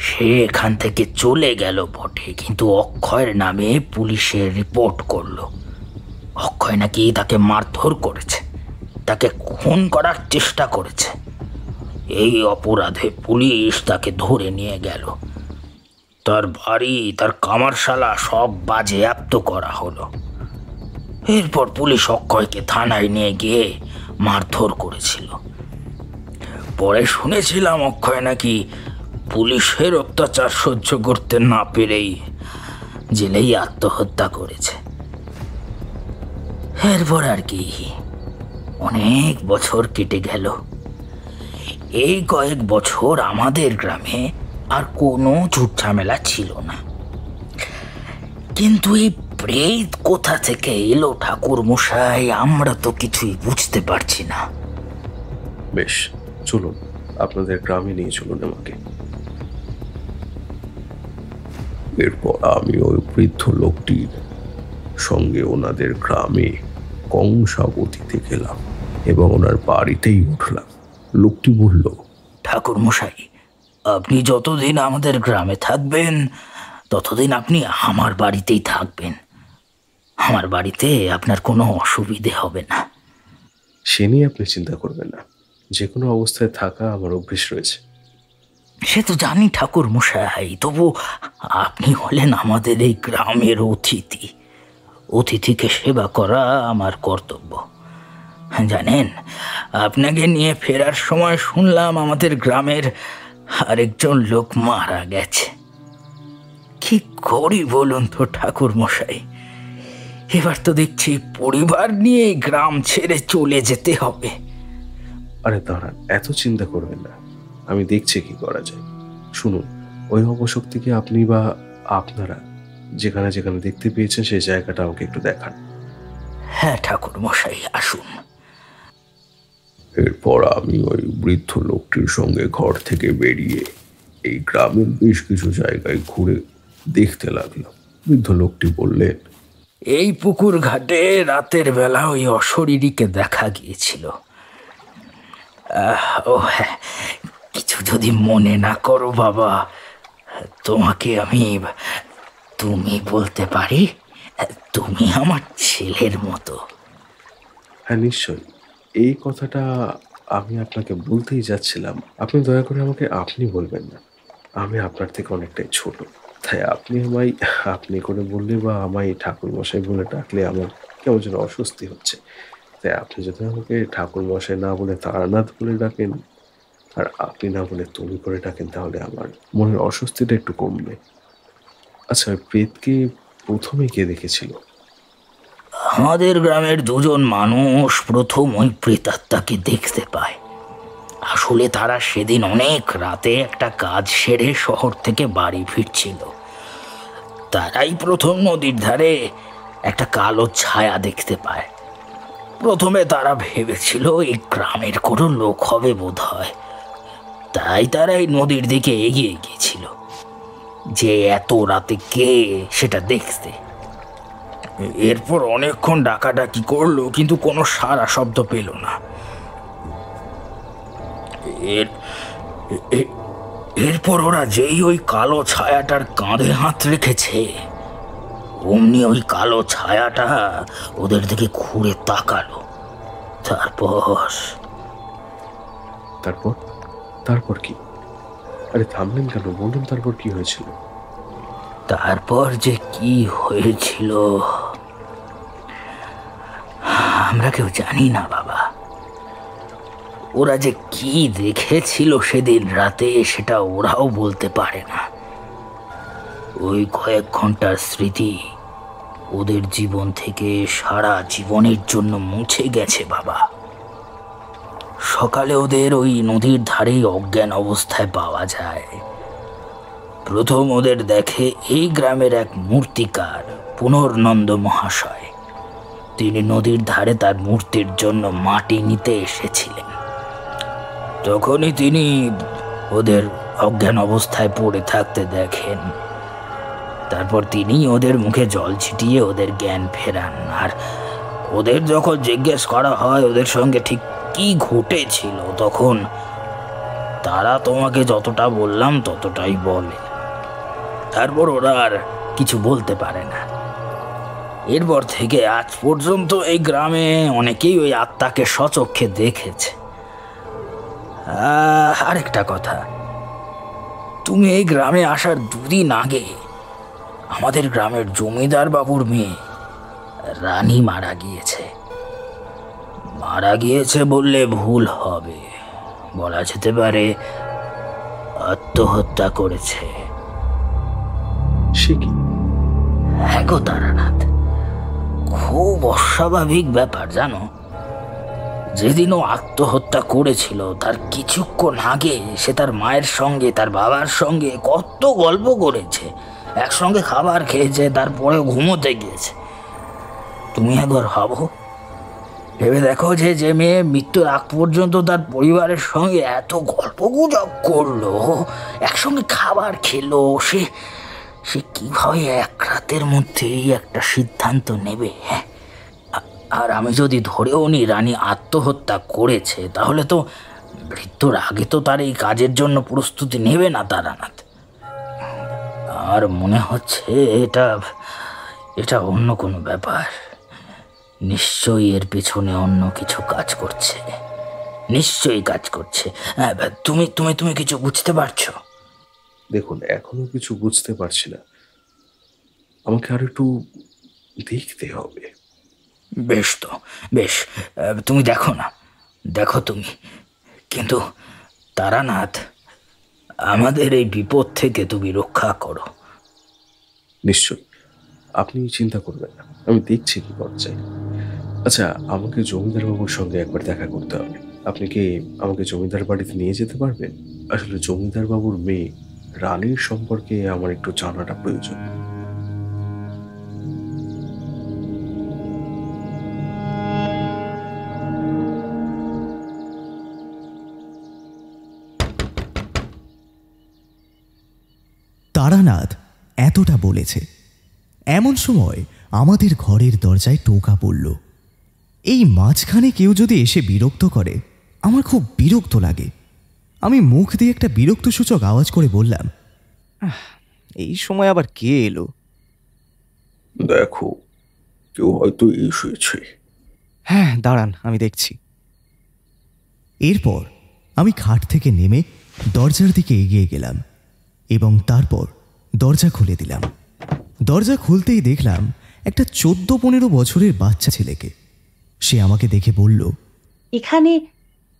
সে এখান থেকে চলে গেল বটে, কিন্তু অক্ষয়ের নামে পুলিশে রিপোর্ট করলো। অক্ষয় নাকি তাকে মারধর করেছে, তাকে খুন করার চেষ্টা করেছে। এই অপরাধে পুলিশ তাকে ধরে নিয়ে গেল। তার বাড়ি, তার কামারশালা সব বাজেয়াপ্ত করা হলো। এরপর পুলিশ অক্ষয়কে থানায় নিয়ে গিয়ে মারধর করেছিল। পরে শুনেছিলাম অক্ষয় নাকি পুলিশের অত্যাচার সহ্য করতে না পেরেই জেলেই আত্মহত্যা করেছে। এরপর আর কি, অনেক বছর কেটে গেল। এই কয়েক বছর আমাদের গ্রামে আর কোনো ঝুটঝামেলা ছিল না, কিন্তু এই প্রেত কোথা থেকে এলো ঠাকুর মশাই, আমরা তো কিছুই বুঝতে পারছি না। বেশ, চলুন আপনাদের গ্রামে নিয়ে চলুন আমাকে। এরপর আমি ওই বৃদ্ধ লোকটির সঙ্গে ওনাদের গ্রামে কংসাবতীতে গেলাম এবং ওনার বাড়িতেই উঠলাম। লোকটি বলল, ঠাকুর মশাই, আপনি যতদিন আমাদের গ্রামে থাকবেন ততদিন আপনি আমার বাড়িতেই থাকবেন। আমার বাড়িতে আপনার কোনো অসুবিধে হবে না। সে নিয়ে আপনি চিন্তা করবেন না, যে কোনো অবস্থায় থাকা আমার অভ্যেস রয়েছে। সে তো জানি ঠাকুর মশাই, তবু আপনি হলেন আমাদের এই গ্রামের অতিথি। অতিথিকে সেবা করা আমার কর্তব্য। জানেন, আপনাকে নিয়ে ফেরার সময় শুনলাম আমাদের গ্রামের আরেকজন লোক মারা গেছে। কি করি বলুন তো ঠাকুর মশাই, এবার তো দেখছি পরিবার নিয়ে গ্রাম ছেড়ে চলে যেতে হবে। আরে দাঁড়ান, এত চিন্তা করবেন না, আমি দেখছি কি করা যায়। শুনুন, ওই অপশক্তিকে আপনি বা আপনারা যেখানে যেখানে দেখতে পেয়েছেন সেই জায়গাটা আমাকে একটু দেখান। হ্যাঁ ঠাকুর মশাই, আসুন। এরপর আমি ওই বৃদ্ধ লোকটির সঙ্গে ঘর থেকে বেরিয়ে এই গ্রামের বেশ কিছু জায়গায় ঘুরে দেখতে লাগলাম। বৃদ্ধ লোকটি বললেন, এই পুকুর ঘাটে রাতের বেলা ওই অশরীরীকে দেখা গিয়েছিল। ও হ্যাঁ, কিছু যদি মনে না করো বাবা, তোমাকে আমি তুমি বলতে পারি? তুমি আমার ছেলের মতো। হ্যাঁ নিশ্চয়ই, এই কথাটা আমি আপনাকে বলতেই যাচ্ছিলাম। আপনি দয়া করে আমাকে আপনি বলবেন না, আমি আপনার থেকে অনেকটাই ছোট, তাই আপনি আমায় আপনি করে বললে বা আমায় ঠাকুর মশাই বলে ডাকলে আমার কেমন যেন অস্বস্তি হচ্ছে। তাই আপনি যদি আমাকে ঠাকুর মশাই না বলে তারানাথ বলে ডাকেন, আর আপনি না বলে তুমি করে ডাকেন, তাহলে আমার মনের অস্বস্তিটা একটু কমবে। আচ্ছা, প্রেতকে প্রথমে কে দেখেছিল? আমাদের গ্রামের 2 জন মানুষ প্রথম ওই প্রেতাত্মাকে দেখতে পায়। আসলে তারা সেদিন অনেক রাতে একটা কাজ সেরে শহর থেকে বাড়ি ফিরছিল। তারাই প্রথম নদীর ধারে একটা কালো ছায়া দেখতে পায়। প্রথমে তারা ভেবেছিল এই গ্রামের কোনো লোক হবে বোধহয়, তাই তারা এই নদীর দিকে এগিয়ে গিয়েছিল যে এত রাতে কে সেটা দেখতে। এরপর অনেকক্ষণ ডাকাডাকি করলো, কিন্তু কোনো সাড়া শব্দ পেল না। এরপর ওরা যেই ওই কালো ছায়াটার কাঁধে হাত রেখেছে, অমনি ওই কালো ছায়াটা ওদের দিকে ঘুরে তাকালো। তারপর তারপর কি? আরে থামলেন কেন, বলুন তারপর কি হয়েছিল? তারপর যে কি হয়েছিল আমরা কেউ জানি না বাবা। ওরা যে কি দেখেছিল সেদিন রাতে সেটা ওরাও বলতে পারে না। ওই কয়েক ঘন্টার স্মৃতি ওদের জীবন থেকে সারা জীবনের জন্য মুছে গেছে বাবা। সকালে ওদের ওই নদীর ধারে অজ্ঞান অবস্থায় পাওয়া যায়। প্রথম ওদের দেখে এই গ্রামের এক মূর্তিকার পুনর্নন্দ মহাশয়। তিনি নদীর ধারে তার মূর্তির জন্য মাটি নিতে এসেছিলেন। তখনই তিনি ওদের অজ্ঞান অবস্থায় পড়ে থাকতে দেখেন তারপর তিনি ওদের মুখে জল ছিটিয়ে ওদের জ্ঞান ফেরান। আর ওদের যখন জিজ্ঞেস করা হয় ওদের সঙ্গে ঠিক কি ঘটেছিল, তখন তারা তোমাকে যতটা বললাম ততটাই বলে। তারপর ওরা আর কিছু বলতে পারে না। এরপর থেকে আজ পর্যন্ত এই গ্রামে অনেকেই ওই আত্মাকে স্বচক্ষে দেখেছে। আরেকটা কথা, তুমি এই গ্রামে আসার দুদিন আগে আমাদের গ্রামের জমিদার বাবুর মেয়ে রানী মারা গিয়েছে। মারা গিয়েছে বললে ভুল হবে, বলা যেতে পারে আত্মহত্যা করেছে। সে কি? হ্যাঁ গো তারানাথ, খুব অস্বাভাবিক ব্যাপার জানো। যেদিন ও আত্মহত্যা করেছিল তার কিছুক্ষণ আগে সে তার মায়ের সঙ্গে তার বাবার সঙ্গে কত গল্প করেছে, একসঙ্গে খাবার খেয়েছে, তারপরে ঘুমোতে গিয়েছে। তুমি একবার ভাবো, ভেবে দেখো যে মেয়ে মৃত্যুর আগ পর্যন্ত তার পরিবারের সঙ্গে এত গল্প গুজব করলো, একসঙ্গে খাবার খেলো, সে কিভাবে এক রাতের মধ্যেই একটা সিদ্ধান্ত নেবে? হ্যাঁ, আর আমি যদি ধরেও নি রানী আত্মহত্যা করেছে, তাহলে তো মৃত্যুর আগে তো তার এই কাজের জন্য প্রস্তুতি নেবে না তারানাথ। আর মনে হচ্ছে এটা অন্য কোনো ব্যাপার। নিশ্চয়ই এর পেছনে অন্য কিছু কাজ করছে, নিশ্চয়ই কাজ করছে। তুমি তুমি তুমি কিছু বুঝতে পারছো? দেখুন, এখনো কিছু বুঝতে পারছি না, আমাকে আর একটু দেখতে হবে। বেশ তো, বেশ, তুমি দেখো না, দেখো তুমি। কিন্তু তারানাথ, আমাদের এই বিপদ থেকে তুমি রক্ষা করো। নিশ্চয়ই, আপনি চিন্তা করবেন না, আমি দেখছি কি করা যায়। আচ্ছা, আমাকে জমিদার বাবুর সঙ্গে একবার দেখা করতে হবে। আপনি কি আমাকে জমিদার বাড়িতে নিয়ে যেতে পারবেন? আসলে জমিদার বাবুর মেয়ে রানীর সম্পর্কে আমার একটু জানাটা প্রয়োজন। তারানাথ এতটা বলেছে, এমন সময় আমাদের ঘরের দরজায় টোকা পড়ল। এই মাঝখানে কেউ যদি এসে বিরক্ত করে, আমার খুব বিরক্ত লাগে। আমি মুখ দিয়ে একটা বিরক্তসূচক আওয়াজ করে বললাম, এই সময় আবার কে এলো? দেখো, কেউ হয়তো এসেছে। হ্যাঁ, দাঁড়ান, আমি দেখছি। এরপর আমি খাট থেকে নেমে দরজার দিকে এগিয়ে গেলাম এবং তারপর দরজা খুলে দিলাম। দরজা খুলতেই দেখলাম একটা 14-15 বছরের বাচ্চা ছেলেকে। সে আমাকে দেখে বলল, এখানে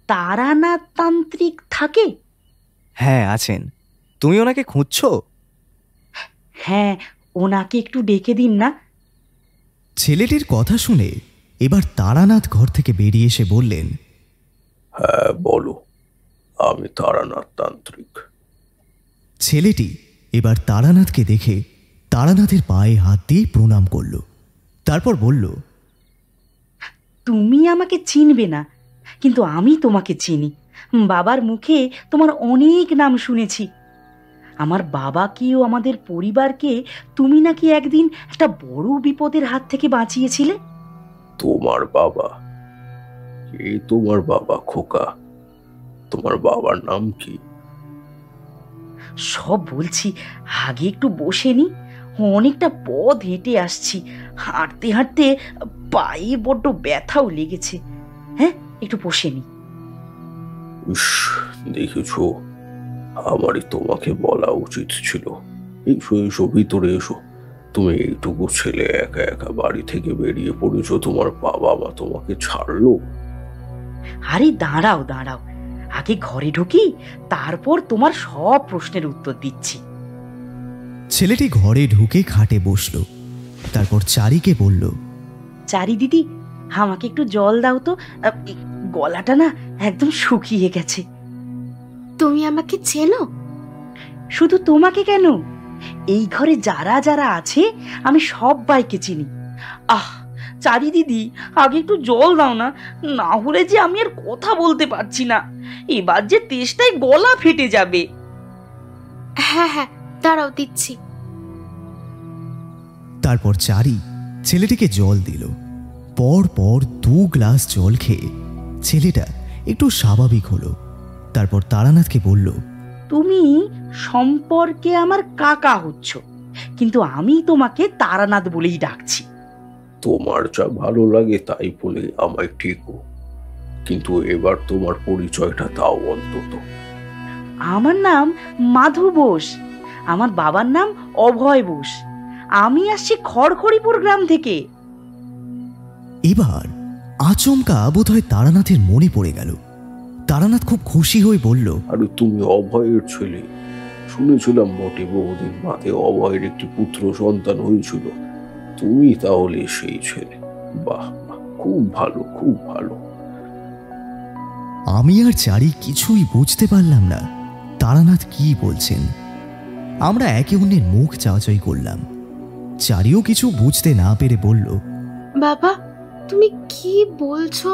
তারানাথ তান্ত্রিক থাকে? হ্যাঁ, আছেন। তুমি ওনাকে খুঁজছো? হ্যাঁ, ওনাকে একটু ডেকে দিন না। ছেলেটির কথা শুনে এবার তারানাথ ঘর থেকে বেরিয়ে এসে বললেন, হ্যাঁ বলো, আমি তারানাথ তান্ত্রিক। ছেলেটি এবার তারানাথকে দেখে তারানাথের পায়ে হাত দিয়ে প্রণাম করল। তারপর বলল, তুমি আমাকে চিনবে না, কিন্তু আমি তোমাকে চিনি। বাবার মুখে তোমার অনেক নাম শুনেছি। আমার বাবাকেও আমাদের পরিবারকে তুমি নাকি একদিন একটা বড় বিপদের হাত থেকে বাঁচিয়েছিলে। তোমার বাবা? এই তোমার বাবা খোকা? তোমার বাবার নাম কি? সব বলছি, আগে একটু বসে নি। অনেকটা পথ হেঁটে আসছি, হাঁটতে হাঁটতে পায়ে বড্ড ব্যথাও লেগেছে। হ্যাঁ, একটু বসে নি। ইস, দেখেছো, আমারই তোমাকে বলা উচিত ছিল। এসো এসো, ভিতরে এসো। তুমি এইটুকু ছেলে একা একা বাড়ি থেকে বেরিয়ে পড়েছো, তোমার বাবা মা তোমাকে ছাড়লো? আরে দাঁড়াও দাঁড়াও, আগে ঘরে ঢুকি, তারপর তোমার সব প্রশ্নের উত্তর দিচ্ছি। ছেলেটি ঘরে ঢুকে খাটে বসল। তারপর চারিকে বলল, চারি দিদি, আমাকে একটু জল দাও তো, গলাটা না একদম শুকিয়ে গেছে। তুমি আমাকে চেনো? শুধু তোমাকে কেন, এই ঘরে যারা যারা আছে আমি সবাইকে চিনি। আহ চারি দিদি, আগে একটু জল দাও না, না হলে যে আমি আর কথা বলতে পারছি না। এবার যে তেষ্টায় গলা ফেটে যাবে। হ্যাঁ হ্যাঁ, দাঁড়াও দিচ্ছি। তারপর চারি ছেলেটিকে জল দিল। পর পর 2 গ্লাস জল খেয়ে ছেলেটা একটু স্বাভাবিক হলো। তারপর তারানাথকে বলল, তুমি সম্পর্কে আমার কাকা হচ্ছ, কিন্তু আমি তোমাকে তারানাথ বলেই ডাকছি। তোমার যা ভালো লাগে তাই বলে আমায় ঠেকো, কিন্তু এবার তোমার পরিচয়টা দাও অন্তত। আমার নাম মাধু বোস, আমার বাবার নাম অভয় বোস। আমি আসছি খড়খড়িপুর গ্রাম থেকে। এবার আচমকা বোধহয় তারানাথের মনে পড়ে গেল। তারানাথ খুব খুশি হয়ে বলল, আরে তুমি অভয়ের ছেলে। শুনেছিলাম মোটে বহুদিন বাদে অভয়ের একটি পুত্র সন্তান হয়েছিল। তুমি তাহলে সেই ছেলে। বাহ বাহ, খুব ভালো, খুব ভালো। আমি আর চারি কিছুই বুঝতে পারলাম না তারানাথ কি বলছেন। আমরা একে অন্যের মুখ চাওয়াচাই করলাম। চারিও কিছু বুঝতে না পেরে বলল, বাবা, তুমি কি বলছো?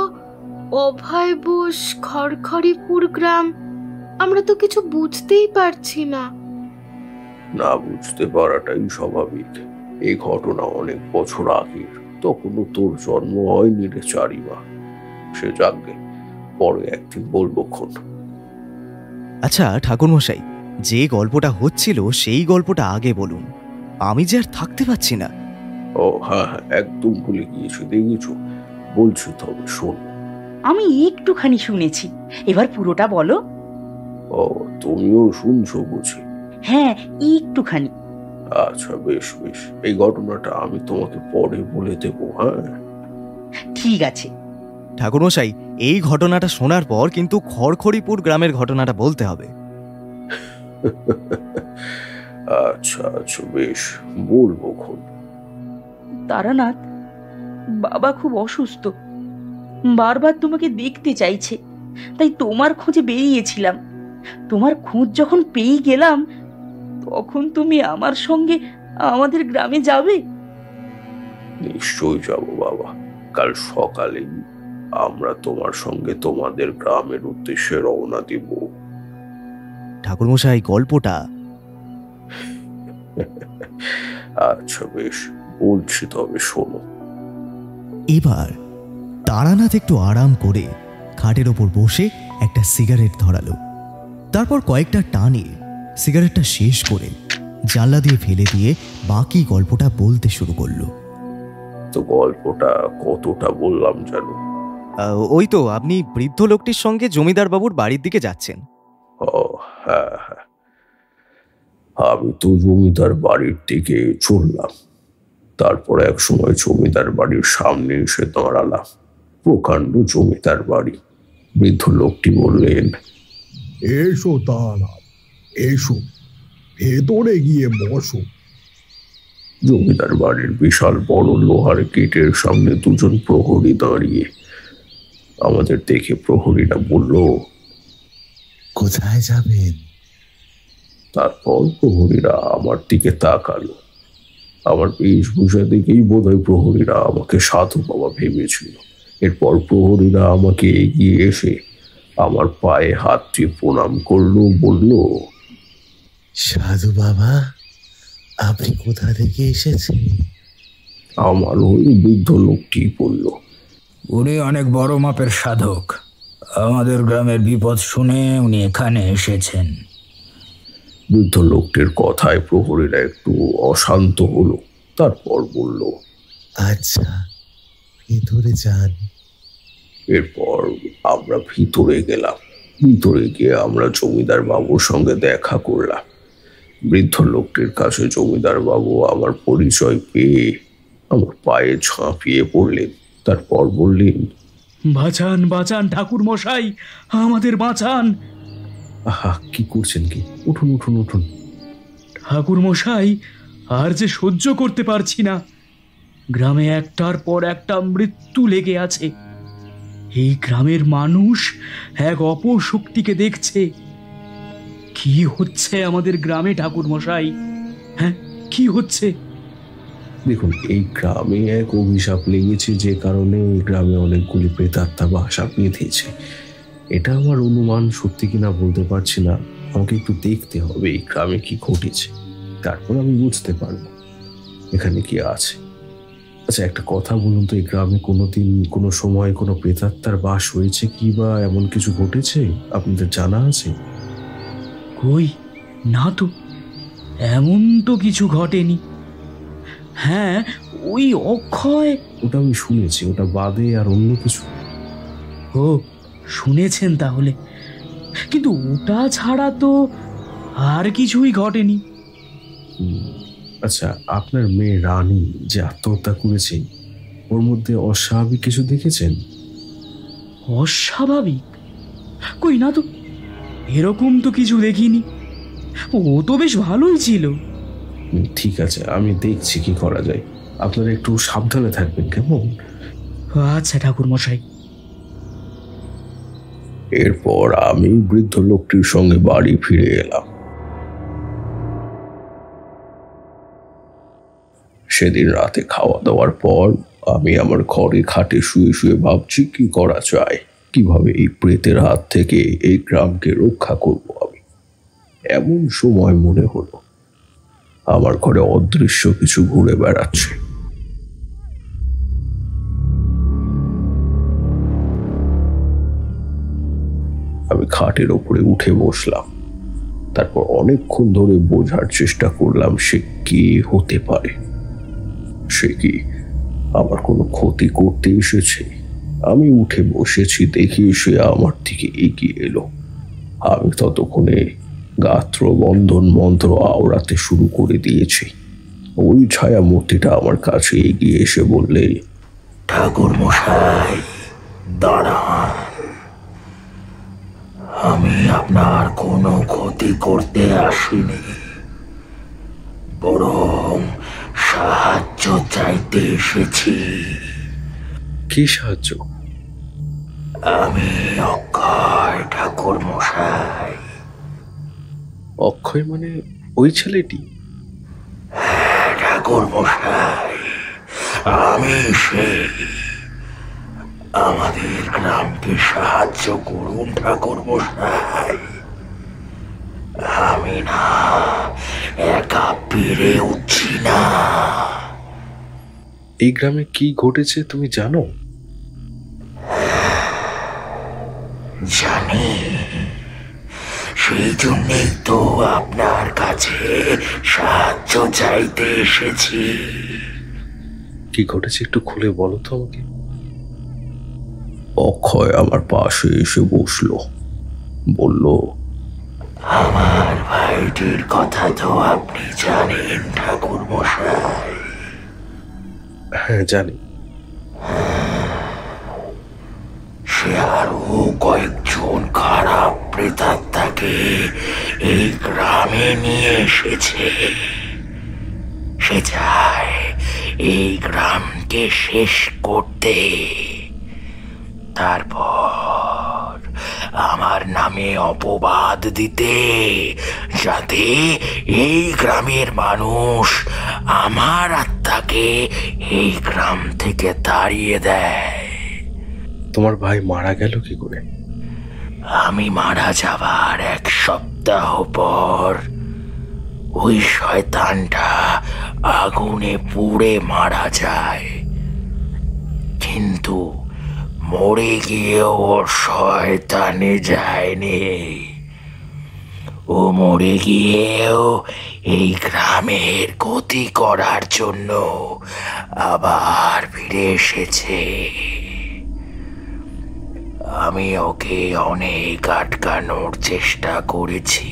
অভয় বোস, খড়খড়িপুর গ্রাম, আমরা তো কিছু বুঝতেই পারছি না। না বুঝতে পারাটাই স্বাভাবিক। এই ঘটনা অনেক বছর আগের, তখনও তোর জন্ম হয়নি রে চারিমা। সে যাকে পরে একদিন বলবো খন। আচ্ছা ঠাকুরমশাই, যে গল্পটা হচ্ছিল সেই গল্পটা আগে বলুন, আমি যে আর থাকতে পারছি না। ও হ্যাঁ হ্যাঁ, একদম ভুলে গিয়েছি, দেখেছো? বলছি তবে শোন। আমি একটুখানি শুনেছি, এবার পুরোটা বলো। ও, তুমিও শুনছো বুঝি? হ্যাঁ, একটুখানি। আচ্ছা বেশ বেশ, এই ঘটনাটা আমি তোমাকে পরে বলে দেবো। হ্যাঁ ঠিক আছে। ঠাকুরমশাই, এই ঘটনাটা শোনার পর কিন্তু খড়খড়িপুর গ্রামের ঘটনাটা বলতে হবে। আচ্ছা আচ্ছা বেশ, বলবো খন। তারানাথ, বাবা খুব অসুস্থ, বারবার তোমাকে দেখতে চাইছে, তাই তোমার খোঁজে বেরিয়েছিলাম। তোমার খোঁজ যখন পেয়ে গেলাম, তখন তুমি আমার সঙ্গে আমাদের গ্রামে যাবে? নিশ্চয়ই যাবো বাবা। কাল সকালেই আমরা তোমার সঙ্গে তোমাদের গ্রামের উদ্দেশ্যে রওনা দিব। ঠাকুরমশাই, গল্পটা। আচ্ছা বেশ, বলছি তবে শোনো। এবার তারানাথ একটু আরাম করে খাটের ওপর বসে একটা সিগারেট ধরালো। তারপর কয়েকটা টানে সিগারেটটা শেষ করে জানলা দিয়ে ফেলে দিয়ে বাকি গল্পটা বলতে শুরু করলো। তো গল্পটা কতটা বললাম জানো? ওই তো, আপনি বৃদ্ধ লোকটির সঙ্গে জমিদার বাবুর বাড়ির দিকে যাচ্ছেন। ও হ্যাঁ হ্যাঁ, আমি তো জমিদার বাড়ির দিকে চললাম। তারপর এক সময় জমিদার বাড়ির সামনে এসে দাঁড়ালাম। প্রকাণ্ড জমিদার বাড়ি। বৃদ্ধ লোকটি বললেন, এসো তারানাথ, এসো, ভেতরে গিয়ে বসো। জমিদার বাড়ির বিশাল বড় লোহার গেটের সামনে দুজন প্রহরী দাঁড়িয়ে। আমাদের দেখে প্রহরীরা বলল, কোথায় যাবেন? তারপর প্রহরীরা আমার দিকে তাকালো। আমার বেশভূষা দেখেই বোধহয় প্রহরীরা আমাকে সাধু বাবা ভেবেছিল। এরপর প্রহরীরা আমাকে এগিয়ে এসে আমার পায়ে হাত দিয়ে প্রণাম করলো, বলল, সাধু বাবা, আপনি কোথা থেকে এসেছেন? আমার ওই বৃদ্ধ লোকটি বলল, উনি অনেক বড় মাপের সাধক। আমাদের গ্রামের বিপদ শুনে উনি এখানে এসেছেন। বৃদ্ধ লোকটির কথায় প্রহরীরা একটু অশান্ত হলো। তারপর বলল, আচ্ছা, ভেতরে যান। এরপর আমরা ভিতরে গেলাম। ভিতরে গিয়ে আমরা জমিদার বাবুর সঙ্গে দেখা করলাম। বৃদ্ধ লোকটির কাছে জমিদার বাবু আমার পরিচয় পেয়ে আমার পায়ে ঝাঁপিয়ে পড়লেন। তারপর বললেন, বাঁচান বাঁচান ঠাকুর মশাই, আমাদের বাঁচান। আহা, কি করছেন কি? উঠুন উঠুন উঠুন। ঠাকুর মশাই, আর যে সহ্য করতে পারছি না। গ্রামে একটার পর একটা মৃত্যু লেগে আছে। এই গ্রামের মানুষ এক অপশক্তিকে দেখছে। কি হচ্ছে আমাদের গ্রামে ঠাকুর মশাই? হ্যাঁ, কি হচ্ছে? দেখুন, এই গ্রামে এক অভিশাপ লেগেছে, যে কারণে এই গ্রামে অনেকগুলি প্রেতাত্মা বাসা বেঁধেছে। এটা আমার অনুমান, সত্যি কিনা বলতে পারছি না। আমাকে একটু দেখতে হবে এই গ্রামে কি ঘটেছে, তারপর আমি বুঝতে পারবো। এখানে কি আছে। আচ্ছা, একটা কথা বলুন তো, এই গ্রামে কোনোদিন কোনো সময় কোনো প্রেতাত্মার বাস হয়েছে কি, বা এমন কিছু ঘটেছে আপনাদের জানা আছে? কই না তো, এমন তো কিছু ঘটেনি। হ্যাঁ, ওই অক্ষয়, ওটা আমি শুনেছি, ওটা বাদে আর অন্য কিছু? ও শুনেছেন তাহলে, কিন্তু ওটা ছাড়া তো আর কিছুই ঘটেনি। আচ্ছা, আপনার মেয়ে রানী যে আত্মহত্যা করেছে, ওর মধ্যে অস্বাভাবিক কিছু দেখেছেন? অস্বাভাবিক? কই না তো, এরকম তো কিছু দেখিনি। ও তো বেশ ভালোই ছিল। ঠিক আছে, আমি দেখছি কি করা যায়। আপনারা একটু সাবধানে থাকবেন, কেমন? আচ্ছা ঠাকুর মশাই। এরপর আমি বৃদ্ধ লোকটির সঙ্গে বাড়ি ফিরে এলাম। সেদিন রাতে খাওয়া দাওয়ার পর আমি আমার ঘরে খাটে শুয়ে শুয়ে ভাবছি কি করা যায়, কিভাবে এই প্রেতের হাত থেকে এই গ্রামকে রক্ষা করব আমি। এমন সময় মনে হলো আমার ঘরে অদৃশ্য কিছু ঘুরে বেড়াচ্ছে। আমি খাটের ওপরে উঠে বসলাম। তারপর অনেকক্ষণ ধরে বোঝার চেষ্টা করলাম সে কে হতে পারে। সে কি আমার কোনো ক্ষতি করতে এসেছে? আমি উঠে বসেছি, দেখি সে আমার দিকে এগিয়ে এলো। আমি ততক্ষণে গাত্র বন্ধন মন্ত্র আওড়াতে শুরু করে দিয়েছি। ওই ছায়া মূর্তিটা আমার কাছে এগিয়ে এসে বললে, ঠাকুর মশাই দাঁড়ান, আমি আপনার কোনো ক্ষতি করতে আসিনি, বরং সাহায্য চাইতে এসেছি। কি সাহায্য? আমি অক্ষয় ঠাকুর মশাই। অক্ষয় মানে ওই ছেলেটি? হ্যাঁ ঠাকুর মশাই, আমি সেই। আমাদের গ্রামকে সাহায্য করুন ঠাকুর মশাই। আমি না একা পেরে উঠছি না। এই গ্রামে কি ঘটেছে তুমি জানো? জানি, সেই জন্যই তো আপনার কাছে সাহায্য চাইতে এসেছি। কি ঘটেছে একটু খুলে বলো তো আমাকে। অক্ষয় আমার পাশে এসে বসলো, বলল, আমার ভাইটির কথা তো আপনি জানেন ঠাকুর মশাই? হ্যাঁ জানি। সে আরো কয়েকজন খারাপ প্রেতাত্মাকে এই গ্রামে নিয়ে এসেছে। সে চায় এই গ্রামকে শেষ করতে। তারপর আমার নামে অপবাদ দিতে, যাতে এই গ্রামের মানুষ আমার আত্মাকে এই গ্রাম থেকে তাড়িয়ে দেয়। তোমার ভাই মারা গেল কি করে? আমি মারা যাবার 1 সপ্তাহ পর ওই শয়তানটা আগুনে পুড়ে মারা যায়। কিন্তু মরে গিয়েও শয়তানে যায়নি। ও মরে গিয়েও এই গ্রামের ক্ষতি করার জন্য আবার ফিরে এসেছে। আমি ওকে অনেক আটকানোর চেষ্টা করেছি,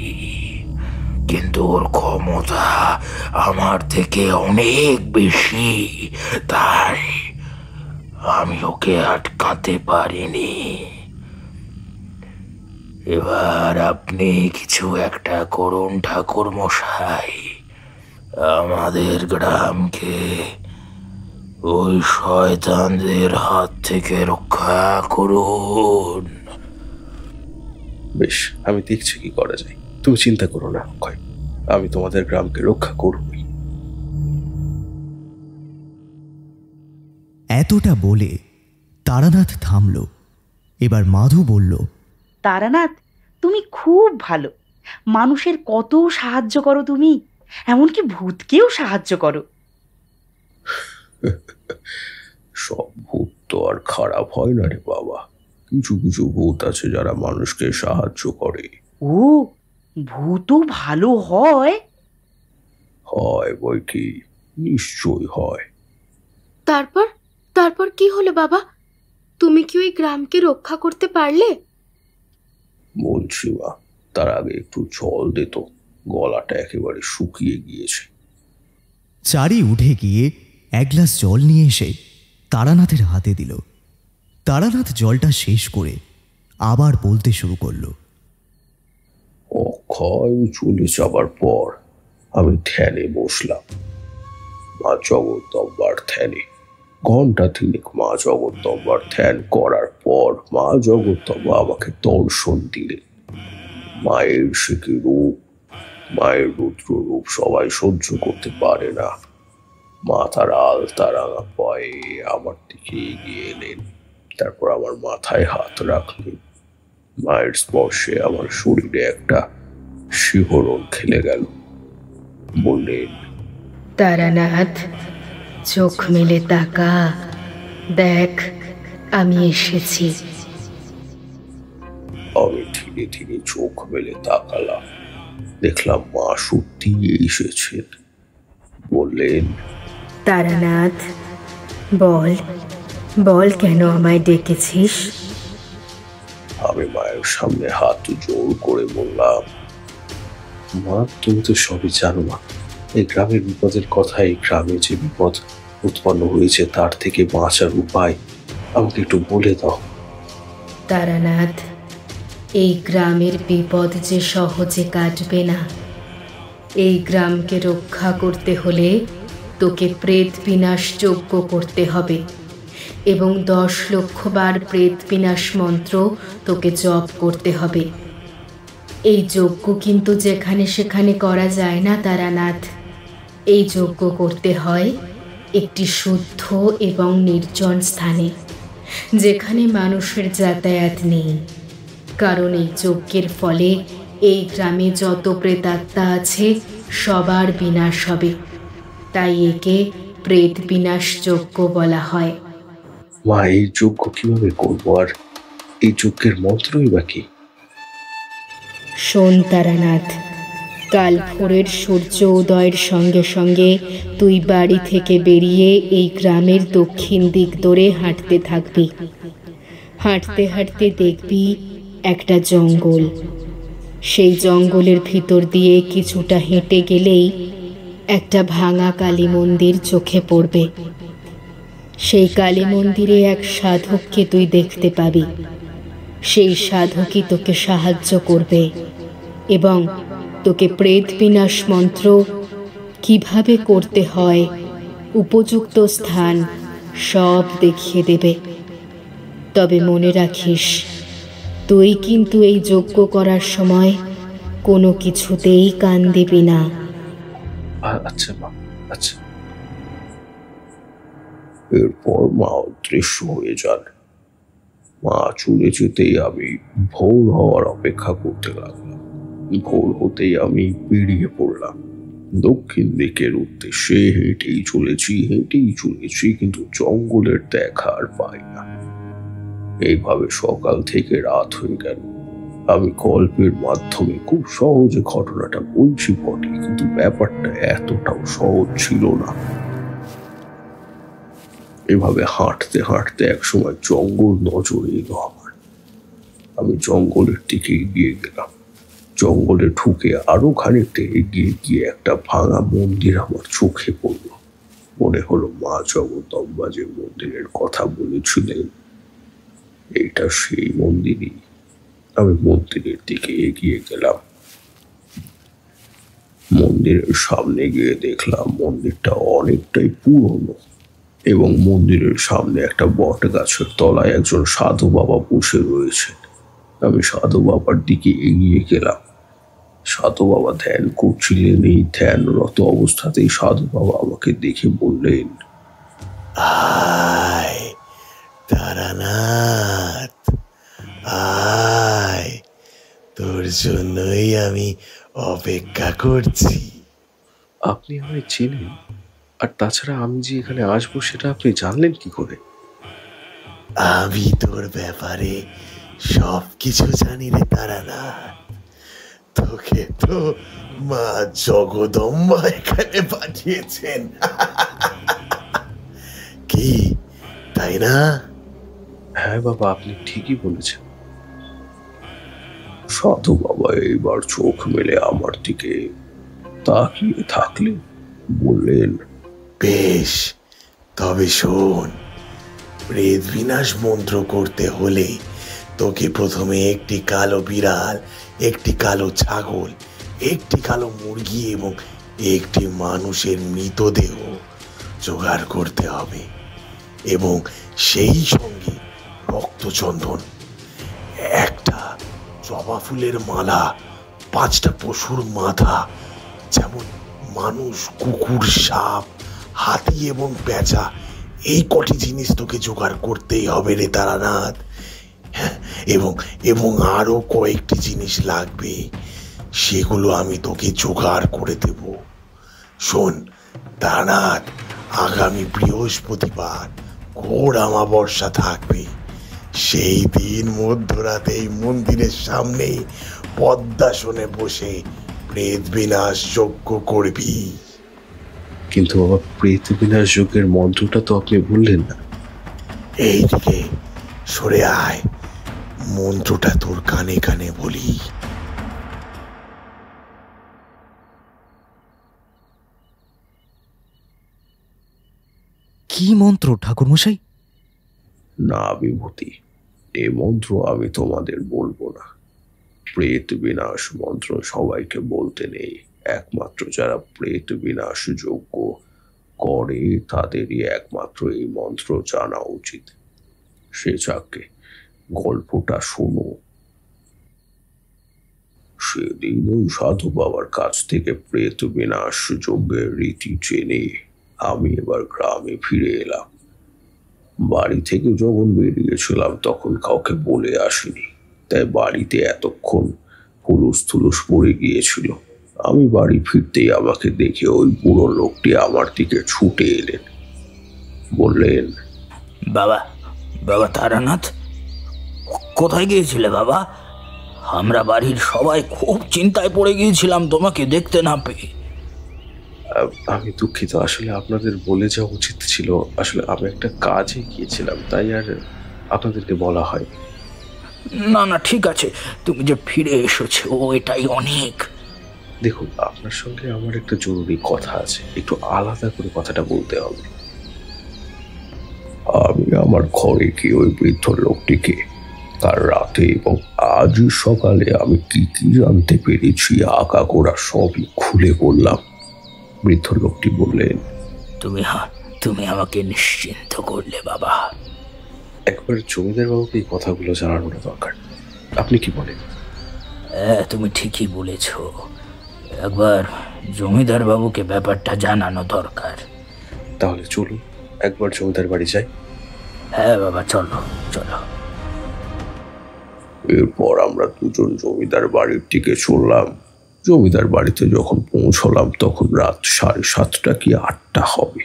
কিন্তু ওর ক্ষমতা আমার থেকে অনেক বেশি, তাই আমি ওকে আটকাতে পারিনি। এবার আপনি কিছু একটা করুন ঠাকুর মশাই, আমাদের গ্রামকে ওই শয়তানদের হাত থেকে রক্ষা করুন। বেশ, আমি দেখছি কি করা যায়। তুমি চিন্তা করো না অক্ষয়, আমি তোমাদের গ্রামকে রক্ষা করবই। এতটা বলে তারানাথ থামল। এবার মাধু বলল, তারানাথ, তুমি খুব ভালো। মানুষের কত সাহায্য করো তুমি, এমনকি ভূতকেও সাহায্য করো। সব ভূত তো আর খারাপ হয় না রে বাবা। কিছু কিছু ভূত আছে যারা মানুষকে সাহায্য করে। ও, ভূতও ভালো হয়? হয় বই কি, নিশ্চয়ই হয়। তারপর তারপর কি হলো বাবা? তুমি কি ওই গ্রামকে রক্ষা করতে পারলে? বলছি মা, তার আগে একটু জল দে তো, গলাটা একেবারে শুকিয়ে গিয়েছে। চারি উঠে গিয়ে এক গ্লাস জল নিয়ে এসে তারানাথের হাতে দিল। তারানাথ জলটা শেষ করে আবার বলতে শুরু করলো। অক্ষয় চলে যাবার পর আমি ধ্যানে বসলাম, মা জগদ্দম্বার ধ্যানে। ঘন্টা তিনেক মা জগদ্দম্বার ধ্যান করার পর মা জগদ্দম্বা আমাকে দর্শন দিলেন। মায়ের সে কি রূপ, মায়ের রুদ্র রূপ সবাই সহ্য করতে পারে না। মা তার আলতা রাঙা পায়ে আমার দিকে এগিয়ে এলেন, তারপর আমার মাথায় হাত রাখলেন। মায়ের স্পর্শে আমার শরীরে একটা শিহরণ খেলে গেল। বললেন, তারানাথ, চোখ মেলে তাকা, দেখ আমি এসেছি। আমি ধীরে ধীরে চোখ মেলে তাকালাম, দেখলাম মা সত্যি এসেছেন। বললেন, তারানাথ, বল বল কেন আমায় ডেকেছিস? আমি মায়ের সামনে হাত জোর করে বললাম, মা, তুমি তো সবই জানো মা। এই গ্রামের বিপদের কথা, এই গ্রামে যে বিপদ উৎপন্ন হয়েছে তার থেকে বাঁচার উপায় আমাকে একটু বলে দাও। তারানাথ, এই গ্রামের বিপদ যে সহজে কাটবে না। এই গ্রামকে রক্ষা করতে হলে তোকে প্রেত বিনাশ যজ্ঞ করতে হবে এবং 10 লক্ষ বার প্রেত বিনাশ মন্ত্র তোকে জপ করতে হবে। এই যজ্ঞ কিন্তু যেখানে সেখানে করা যায় না তারানাথ। এই যজ্ঞ করতে হয় একটি শুদ্ধ এবং নির্জন স্থানে, যেখানে মানুষের যাতায়াত নেই। কারণ এই যজ্ঞের ফলে এই গ্রামে যত প্রেতাত্মা আছে সবার বিনাশ হবে, তাই একে প্রেত বিনাশ যজ্ঞ বলা হয়। মা, এই যজ্ঞ কিভাবে করবো, আর এই যজ্ঞের মন্ত্রই বা কি? শোন তারানাথ, কাল ভোরের সূর্য উদয়ের সঙ্গে সঙ্গে তুই বাড়ি থেকে বেরিয়ে এই গ্রামের দক্ষিণ দিক ধরে হাঁটতে থাকবি। হাঁটতে হাঁটতে দেখবি একটা জঙ্গল। সেই জঙ্গলের ভিতর দিয়ে কিছুটা হেঁটে গেলেই একটা ভাঙা কালী মন্দির চোখে পড়বে। সেই কালী মন্দিরে এক সাধককে তুই দেখতে পাবি। সেই সাধকই তোকে সাহায্য করবে এবং তোকে প্রেত বিনাশ মন্ত্র কিভাবে করতে হয়, উপযুক্ত স্থান সব দেখিয়ে দেবে। তবে মনে রাখিস, তুই কিন্তু এই যজ্ঞ করার সময় কোনো কিছুতেই কান দিবি না। আচ্ছা মা, আচ্ছা। এরপর মা অদৃশ্য হয়ে যান। মা চলে যেতেই আমি ভোর হওয়ার অপেক্ষা করতে লাগলাম। ভোর হতেই আমি বেরিয়ে পড়লাম দক্ষিণ দিকের উদ্দেশ্যে। হেঁটেই চলেছি, কিন্তু জঙ্গলের দেখা আর পাই না। এইভাবে সকাল থেকে রাত হয়ে গেল। আমি গল্পের মাধ্যমে খুব সহজে ঘটনাটা বলছি বটে, কিন্তু ব্যাপারটা এতটাও সহজ ছিল না। এভাবে হাঁটতে হাঁটতে একসময় জঙ্গল নজরে এলো আমার। আমি জঙ্গলের দিকে এগিয়ে গেলাম। জঙ্গলে ঢুকে আরো খানিকটা এগিয়ে গিয়ে একটা ভাঙা মন্দির আমার চোখে পড়ল। মনে হলো মা জগদম্বা যে মন্দিরের কথা বলেছিলেন, এইটা সেই মন্দিরই। আমি মন্দিরের দিকে এগিয়ে গেলাম। মন্দিরের সামনে গিয়ে দেখলাম মন্দিরটা অনেকটাই পুরনো এবং মন্দিরের সামনে একটা বট গাছের তলায় একজন সাধু বাবা বসে রয়েছেন। আমি সাধু বাবার দিকে এগিয়ে গেলাম। সাধু বাবা ধ্যান করছিলেন। এই ধ্যানরত অবস্থাতেই সাধু বাবা আমাকে দেখে বললেন, আয় তারানাথ, আয়, তোর জন্যই আমি অপেক্ষা করছি। আপনি আমায় চেনেন? আর তাছাড়া আমি যে এখানে আসবো সেটা আপনি জানলেন কি করে? আমি তোর ব্যাপারে সবকিছু জানি রে তারানাথ। তোকে তো মা জগদম্বা এখানে পাঠিয়েছেন, কি তাই না? হ্যাঁ বাবা, আপনি ঠিকই বলেছেন। সাধু বাবা এইবার চোখ মেলে আমার দিকে তাকিয়ে থাকলেন, বললেন, বেশ, তবে শোন, প্রেত বিনাশ মন্ত্র করতে হলে তোকে প্রথমে একটি কালো বিড়াল, একটি কালো ছাগল, একটি কালো মুরগি এবং একটি মানুষের মৃতদেহ জোগাড় করতে হবে, এবং সেই সঙ্গে রক্তচন্দন, একটা জবা ফুলের মালা, 5টা পশুর মাথা, যেমন মানুষ, কুকুর, সাপ, হাতি এবং পেঁচা। এই কটি জিনিস তোকে জোগাড় করতেই হবে রে তারানাথ। এবং এবং আরো কয়েকটি জিনিস লাগবে, সেগুলো আমি তোকে জোগাড় করে দেব। শোন তারানাথ, আগামী বৃহস্পতিবার ঘোর অমাবস্যা থাকবে। সেই দিন মধ্যরাতে এই মন্দিরের সামনে পদ্মাসনে বসে প্রেত বিনাশ যজ্ঞ করবি। কিন্তু বাবা, প্রেত বিনাশ যজ্ঞের মন্ত্রটা তো আপনি বললেন না। এইদিকে সরে আয়, মন্ত্রটা তোর কানে কানে বলি। কি মন্ত্র ঠাকুরমশাই? না বিভূতি, এ মন্ত্র আমি তোমাদের বলবো না। প্রেত বিনাশ মন্ত্র সবাইকে বলতে নেই, একমাত্র যারা প্রেত বিনাশ যজ্ঞ করে তাদেরই একমাত্র এই মন্ত্র জানা উচিত। সে যাকে, গল্পটা শোনো। সেদিন ওই সাধু বাবার কাছ থেকে প্রেত বিনাশ যজ্ঞের রীতি জেনে আমি এবার গ্রামে ফিরে এলাম। বাড়ি থেকে যখন বেরিয়েছিলাম তখন কাউকে বলে আসিনি, তাই বাড়িতে এতক্ষণ হুলুস থুলুস পড়ে গিয়েছিল। আমি বাড়ি ফিরতেই আমাকে দেখে ওই বুড়ো লোকটি আমার দিকে ছুটে এলেন, বললেন, বাবা, বাবা তারানাথ, কোথায় গিয়েছিলে বাবা? আমরা বাড়ির সবাই খুব চিন্তায় পড়ে গিয়েছিলাম তোমাকে দেখতে না পেয়ে। আমি দুঃখিত, আসলে আপনাদের বলে যাওয়া উচিত ছিল। আসলে আমি একটা কাজে গিয়েছিলাম, তাই আর আপনাদেরকে বলা হয়। না না, ঠিক আছে, তুমি যে ফিরে এসেছো এটাই অনেক। দেখুন, আপনার সঙ্গে আমার একটা জরুরি কথা আছে, একটু আলাদা করে কথাটা বলতে হবে। আমি আমার ঘরে গিয়ে ওই বৃদ্ধ লোকটিকে কাল রাতে এবং আজ সকালে আমি কি কি জানতে পেরেছি আগাগোড়া সবই খুলে বললাম। বৃদ্ধ লোকটি বললেন, তুমি আমাকে নিশ্চিন্ত করলে বাবা। একবার জমিদার বাবুকে এই কথাগুলো জানানোটা দরকার, আপনি কি বলেন? হ্যাঁ, তুমি ঠিকই বলেছ, একবার জমিদার বাবুকে ব্যাপারটা জানানো দরকার। তাহলে চলুন একবার জমিদার বাড়ি যাই। হ্যাঁ বাবা, চলো চলো। এরপর আমরা দুজন জমিদার বাড়ির দিকে চললাম। জমিদার বাড়িতে যখন পৌঁছলাম তখন রাত 7:30 কি 8টা হবে।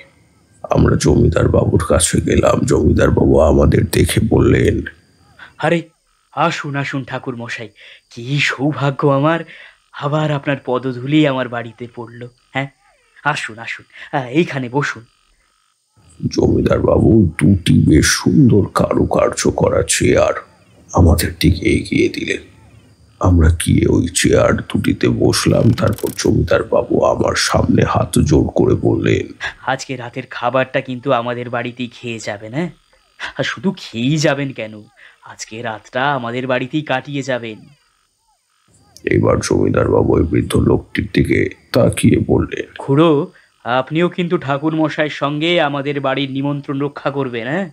আমরা জমিদার বাবুর কাছে গেলাম। জমিদার বাবু আমাদের দেখে বললেন, আরে আসুন আসুন ঠাকুর মশাই, কি সৌভাগ্য আমার, আবার আপনার পদধূলি আমার বাড়িতে পড়লো। হ্যাঁ, আসুন আসুন, এইখানে বসুন। জমিদার বাবু 2টি বেশ সুন্দর কারুকার্য করা চেয়ার আমাদের দিকে এগিয়ে দিলেন। আমরা গিয়ে ওই চেয়ার দুটিতে বসলাম। তারপর জমিদার বাবু আমার সামনে হাত জোড় করে বললেন, আজকে রাতের খাবারটা কিন্তু আমাদের বাড়িতেই খেয়ে যাবেন। হ্যাঁ, আর শুধু খেয়েই যাবেন কেন, আজকে রাতটা আমাদের বাড়িতেই কাটিয়ে যাবেন। এবার জমিদার বাবু ওই বৃদ্ধ লোকটির দিকে তাকিয়ে বললেন, খুড়ো, আপনিও কিন্তু ঠাকুর মশাইয়ের সঙ্গে আমাদের বাড়ির নিমন্ত্রণ রক্ষা করবেন। হ্যাঁ।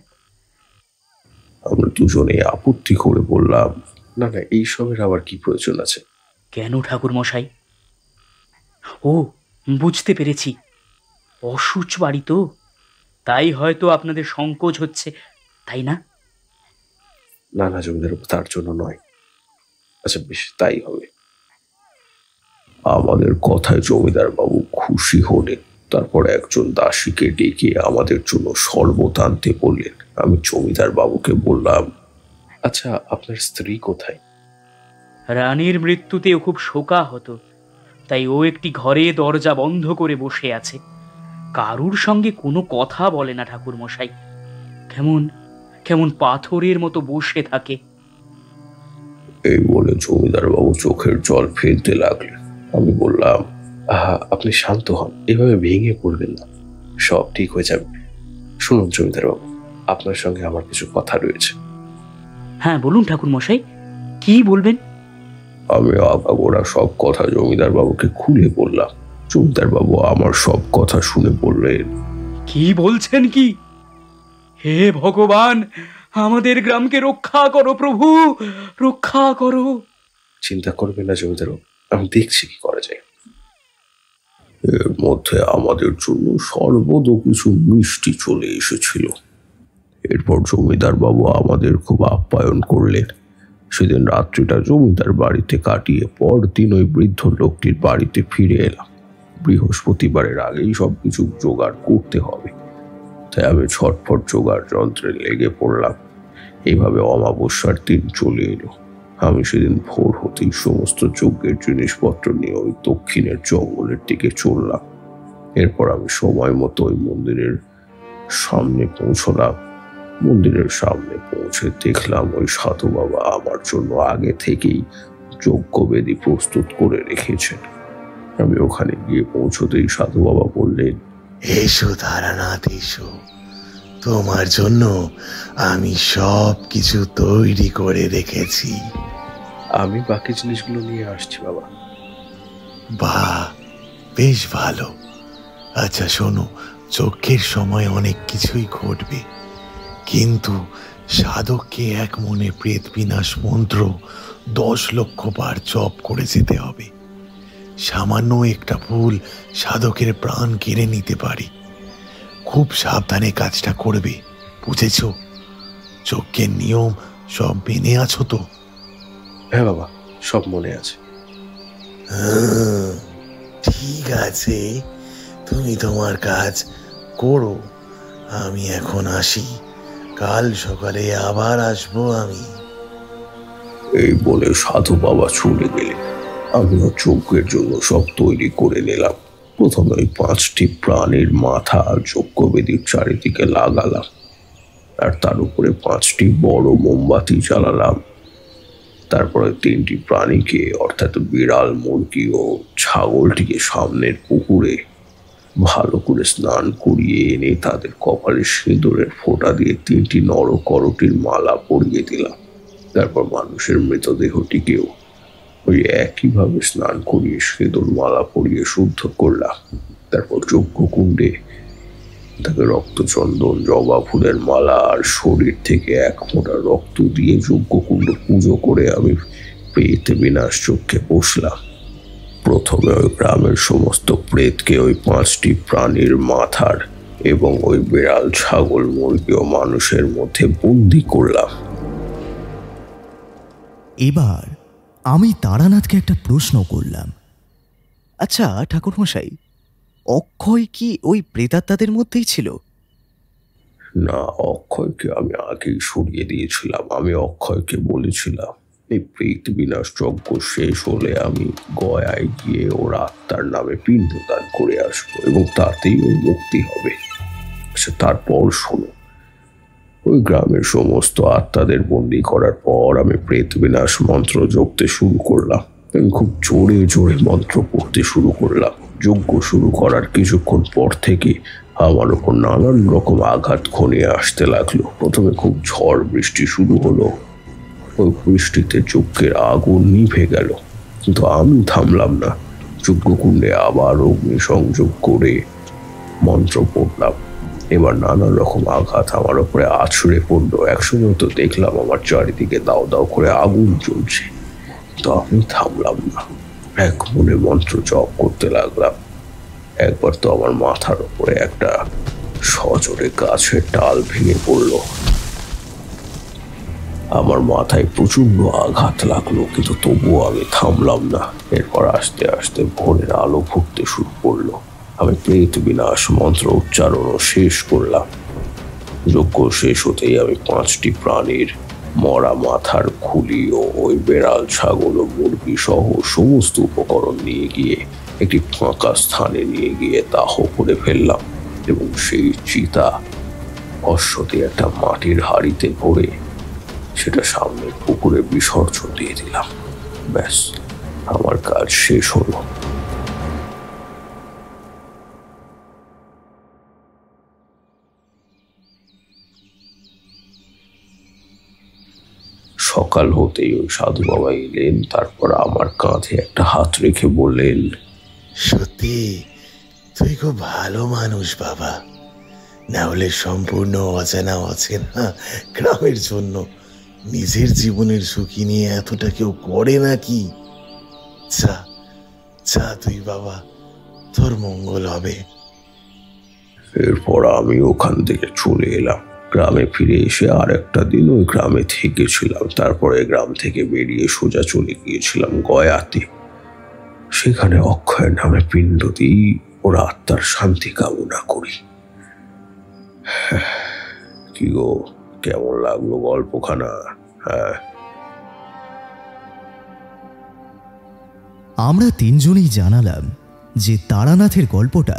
আমরা দুজনে আপত্তি করে বললাম, না না, এইসবের আবার কি প্রয়োজন আছে? কেন ঠাকুর মশাই? ও, বুঝতে পেরেছি, অসুচ বাড়ি তো, তাই হয়তো আপনাদের সংকোচ হচ্ছে, তাই না? না না জমিদার, তার জন্য নয়। আচ্ছা বেশ, তাই হবে। আমাদের কথায় জমিদার বাবু খুশি হলেন তারপর একজন দাসীকে ডেকে আমাদের জন্য শরবত আনতে বললেন। আমি জমিদার বাবুকে বললাম, আচ্ছা, আপনার স্ত্রী কোথায়? রানীর মৃত্যুতে ও খুব শোকাহত, তাই ও একটি ঘরে দরজা বন্ধ করে বসে আছে। কারুর সঙ্গে কোনো কথা বলে না ঠাকুর মশাই, কেমন কেমন পাথরের মতো বসে থাকে। এই বলে জমিদার বাবু চোখের জল ফেলতে লাগলেন। আমি বললাম, আপনি শান্ত হন, এভাবে ভেঙে পড়বেন না, সব ঠিক হয়ে যাবে। শুনুন জমিদার বাবু, আপনার সঙ্গে আমার কিছু কথা রয়েছে। হ্যাঁ বলুন ঠাকুর মশাই, কি বলবেন? আমি আগাগোড়া সব কথা জমিদার বাবুকে খুলে বললাম। জমিদার বাবু আমার সব কথা শুনে বললেন, কি বলছেন কি? হে ভগবান, আমাদের গ্রামকে রক্ষা করো প্রভু, রক্ষা করো। চিন্তা করবেন না জমিদার বাবু, আমি দেখছি কি করা যায়। এর মধ্যে আমাদের জন্য সর্বদ কিছু মিষ্টি চলে এসেছিল। এরপর জমিদার বাবু আমাদের খুব আপ্যায়ন করলেন। সেদিন রাত্রিটা জমিদার বাড়িতে কাটিয়ে পরদিন ওই বৃদ্ধ লোকটির বাড়িতে ফিরে এলাম। বৃহস্পতিবারের আগেই সবকিছু জোগাড় করতে হবে, তাই আমি ছটফট জোগাড় যন্ত্রে লেগে পড়লাম। এইভাবে অমাবস্যার দিন চলে এলো। আমি সেদিন ভোর হতেই সমস্ত যজ্ঞের জিনিসপত্র নিয়ে ওই দক্ষিণের জঙ্গলের দিকে চললাম। এরপর আমি সময় মতো ওই মন্দিরের সামনে পৌঁছলাম। মন্দিরের সামনে পৌঁছে দেখলাম ওই সাধু বাবা আমার জন্য আগে থেকেই যজ্ঞবেদী প্রস্তুত করে রেখেছেন। আমি ওখানে গিয়ে পৌঁছতেই সাধু বাবা বললেন, এসো তারানাথ, এসো, তোমার জন্য আমি সব কিছু তৈরি করে রেখেছি। আমি বাকি জিনিসগুলো নিয়ে আসছি বাবা। বাহ, বেশ ভালো। আচ্ছা শোনো, যজ্ঞের সময় অনেক কিছুই ঘটবে, কিন্তু সাধককে এক মনে প্রেত বিনাশ মন্ত্র 10 লক্ষ বার জপ করে যেতে হবে। সামান্য একটা ভুল সাধকের প্রাণ কেড়ে নিতে পারে। খুব সাবধানে কাজটা করবে, বুঝেছ? যজ্ঞের নিয়ম সব মেনে আছো তো? হ্যাঁ বাবা, সব মনে আছে। ঠিক আছে, তুমি তোমার কাজ করো, আমি এখন আসি, কাল সকালে আবার আসবো আমি। এই বলে সাধু বাবা চলে গেলেন। আমিও যজ্ঞের জন্য সব তৈরি করে নিলাম। প্রথমে ওই 5টি প্রাণীর মাথা যজ্ঞবেদীর চারিদিকে লাগালাম, আর তার উপরে 5টি বড় মোমবাতি জ্বালালাম। তারপরে 3টি প্রাণীকে, অর্থাৎ বিড়াল, মুরগি ও ছাগলটিকে সামনের পুকুরে ভালো করে স্নান করিয়ে এনে তাদের কপালে সিঁদুরের ফোঁটা দিয়ে 3টি নরকরটির মালা পরিয়ে দিলাম। তারপর মানুষের মৃতদেহটিকেও ওই একইভাবে স্নান করিয়ে সিঁদুর মালা পরিয়ে শুদ্ধ করলাম। তারপর যজ্ঞকুণ্ডে তাকে রক্তচন্দন, জবা ফুলের মালা আর শরীর থেকে 1 ফোঁটা রক্ত দিয়ে যজ্ঞকুণ্ড পুজো করে আমি প্রেত বিনাশ যজ্ঞে বসলাম। প্রথমে ওই গ্রামের সমস্ত প্রেতকে ওই 5টি প্রাণীর মাথার এবং ওই বিড়াল, ছাগল, মুরগি ও মানুষের মধ্যে বন্দি করলাম। এবার আমি তারানাথকে একটা প্রশ্ন করলাম, আচ্ছা ঠাকুরমশাই, অক্ষয় কি ওই প্রেতাত্মাদের মধ্যেই ছিল? না, অক্ষয়কে আমি আগেই সরিয়ে দিয়েছিলাম। আমি অক্ষয়কে বলেছিলাম, এই প্রেত বিনাশ যজ্ঞ শেষ হলে আমি গয়ায় গিয়ে ওর আত্মার নামে পিণ্ডদান করে আসবো এবং তাতেই ওর মুক্তি হবে। আচ্ছা, তারপর শোনো, ওই গ্রামের সমস্ত আত্মাদের বন্দি করার পর আমি প্রেত বিনাশ মন্ত্র জপতে শুরু করলাম। আমি খুব জোরে জোরে মন্ত্র পড়তে শুরু করলাম। যজ্ঞ শুরু করার কিছুক্ষণ পর থেকে আমার ওপর নানান রকম আঘাত ঘনিয়ে আসতে লাগলো। প্রথমে খুব ঝড় বৃষ্টি শুরু হলো। ওই বৃষ্টিতে যজ্ঞের আগুন নিভে গেল, কিন্তু আমি থামলাম না। যজ্ঞকুণ্ডে আবার অগ্নি সংযোগ করে মন্ত্র পড়লাম। এবার নানা রকম আঘাত আমার উপরে আছড়ে পড়লো। একসময় তো দেখলাম আমার চারিদিকে দাও দাও করে আগুন জ্বলছে, তো আমি থামলাম না, এক মনে মন্ত্র জপ করতে লাগলাম। একবার তো আমার মাথার উপরে একটা সজোরে গাছের ডাল ভেঙে পড়ল। আমার মাথায় প্রচন্ড আঘাত লাগলো, কিন্তু তবুও আমি থামলাম না। এরপর আস্তে আস্তে ভোরের আলো ফুটতে শুরু করলো। আমি প্রেত বিনাশ মন্ত্র উচ্চারণও শেষ করলাম। যজ্ঞ শেষ হতেই আমি 5টি প্রাণীর মরা মাথার খুলি ও ওই বেড়াল, ছাগল ও মুরগি সহ সমস্ত উপকরণ নিয়ে গিয়ে একটি ফাঁকা স্থানে নিয়ে গিয়ে দাহ করে ফেললাম এবং সেই চিতা অশ্বতে একটা মাটির হাঁড়িতে ভরে সেটা সামনে পুকুরে বিসর্জন দিয়ে দিলাম। ব্যাস, আমার কাজ শেষ হলো। সকাল হতেই ওই সাধু বাবা এলেন। তারপর আমার কাঁধে একটা হাত রেখে বললেন, সত্যি তুই খুব ভালো মানুষ বাবা, না হলে সম্পূর্ণ অজানা গ্রামের জন্য নিজের জীবনের ঝুঁকি নিয়ে এতটা কেউ করে নাকি? যা যা তুই বাবা, তোর মঙ্গল হবে। এরপর আমি ওখান থেকে চলে এলাম। গ্রামে ফিরে এসে আর একটা দিন ওই গ্রামে থেকেছিলাম। তারপরে গ্রাম থেকে বেরিয়ে সোজা চলে গিয়েছিলাম গয়াতে। সেখানে অক্ষয় নামে পিণ্ড দিই, ওর আত্মার শান্তি কামনা করি। কি গো, কেমন লাগলো গল্পখানা? হ্যাঁ, আমরা 3 জনেই জানালাম যে তারানাথের গল্পটা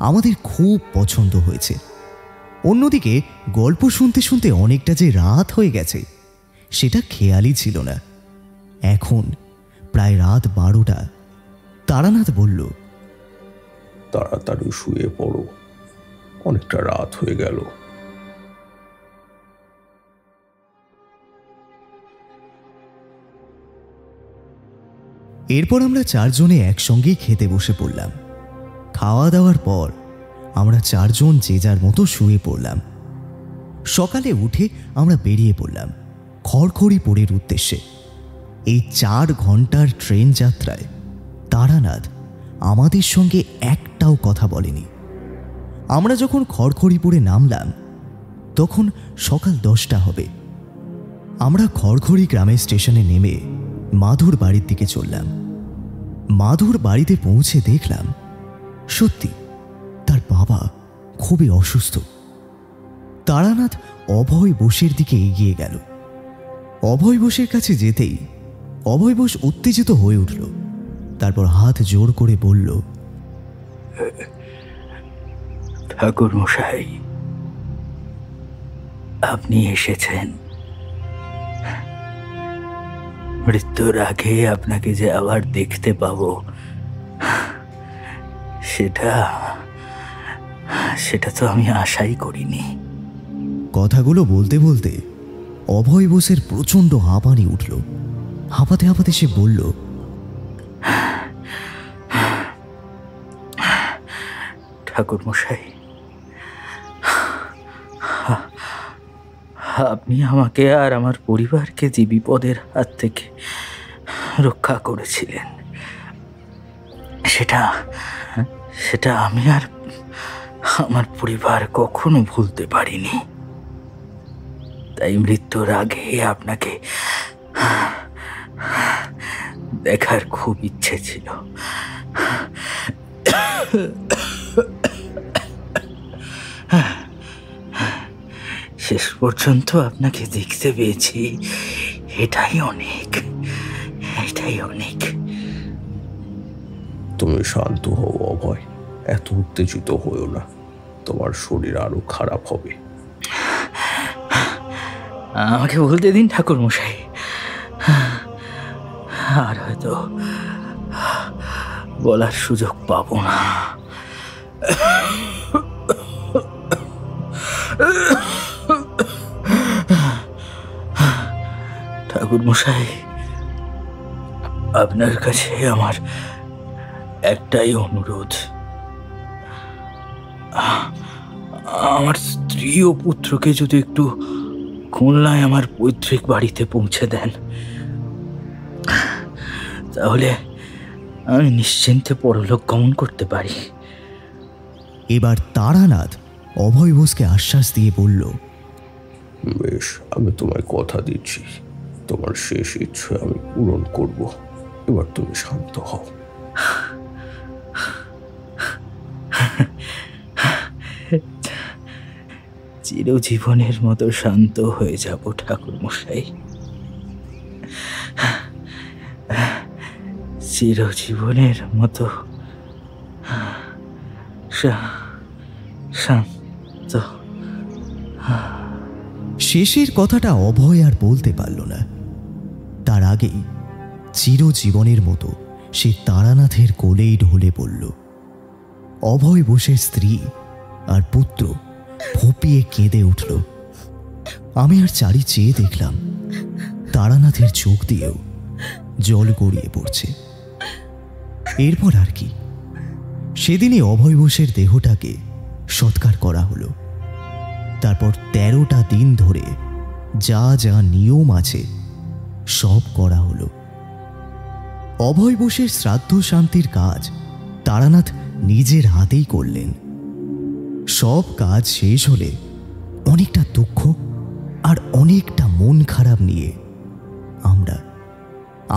আমাদের খুব পছন্দ হয়েছে। অন্যদিকে গল্প শুনতে শুনতে অনেকটা যে রাত হয়ে গেছে সেটা খেয়ালই ছিল না। এখন প্রায় রাত 12টা। তারানাথ বলল, তাড়াতাড়ি শুয়ে পড়ো, অনেকটা রাত হয়ে গেল। এরপর আমরা 4 জনে একসঙ্গেই খেতে বসে পড়লাম। খাওয়া দাওয়ার পর আমরা 4 জন যে যার মতো শুয়ে পড়লাম। সকালে উঠে আমরা বেরিয়ে পড়লাম খড়খড়িপুরের উদ্দেশ্যে। এই 4 ঘন্টার ট্রেন যাত্রায় তারানাথ আমাদের সঙ্গে একটাও কথা বলেনি। আমরা যখন খড়খড়িপুরে নামলাম তখন সকাল 10টা হবে। আমরা খড়খড়ি গ্রামের স্টেশনে নেমে মাধুর বাড়ির দিকে চললাম। মাধুর বাড়িতে পৌঁছে দেখলাম সত্যি তার বাবা খুবই অসুস্থ। তারানাথ অভয় বোসের দিকে এগিয়ে গেল। অভয় বোসের কাছে যেতেই অভয় বোস উত্তেজিত হয়ে উঠল। তারপর হাত জোর করে বলল, ঠাকুর মশাই, আপনি এসেছেন। মৃত্যুর আগে আপনাকে যে আবার দেখতে পাবো সেটা তো আমি আশাই করিনি। কথাগুলো বলতে বলতে অভয় বোসের প্রচন্ড হাঁপানি উঠল। হাঁপাতে হাঁপাতে সে বলল, ঠাকুর মশাই, আপনি আমাকে আর আমার পরিবারকে যে বিপদের হাত থেকে রক্ষা করেছিলেন সেটা আমি আর আমার পরিবার কখনো ভুলতে পারিনি। তাই মৃত্যুর আগে আপনাকে দেখার খুব ইচ্ছে ছিল। শেষ পর্যন্ত আপনাকে দেখতে পেয়েছি, এটাই অনেক। তুমি শান্ত হও অভয়, এত উত্তেজিত হও না, তোমার শরীর আরো খারাপ হবে। আমাকে বলতে দিন ঠাকুর মশাই, আর হয়তো বলার সুযোগ পাবো না। ঠাকুর মশাই, আপনার কাছে আমার একটাই অনুরোধ, আমার স্ত্রী ও পুত্রকে যদি একটু খুলনায় আমার পৈতৃক বাড়িতে পৌঁছে দেন, তাহলে আমি নিশ্চিন্তে পরলোক গমন করতে পারি। এবার তারানাথ অভয় বোসকে আশ্বাস দিয়ে বলল, বেশ, আমি তোমায় কথা দিচ্ছি, তোমার শেষ ইচ্ছে আমি পূরণ করব। এবার তুমি শান্ত হও। চিরজীবনের মতো শান্ত হয়ে যাব ঠাকুর মশাই, চিরজীবনের মতো শান্ত। শেষের কথাটা অভয় আর বলতে পারল না। তার আগেই চিরজীবনের মতো সে তারানাথের কোলেই ঢলে পড়ল। অভয় বসে স্ত্রী আর পুত্র ফুঁপিয়ে কেঁদে উঠল। আমি আর চারি চেয়ে দেখলাম তারানাথের চোখ দিয়েও জল গড়িয়ে পড়ছে। এরপর আর কি, সেদিনই অভয় বোসের দেহটাকে সৎকার করা হলো। তারপর 13টা দিন ধরে যা যা নিয়ম আছে সব করা হলো। অভয় বোসের শ্রাদ্ধ শান্তির কাজ তারানাথ নিজের হাতেই করলেন। সব কাজ শেষ হলে অনেকটা দুঃখ আর অনেকটা মন খারাপ নিয়ে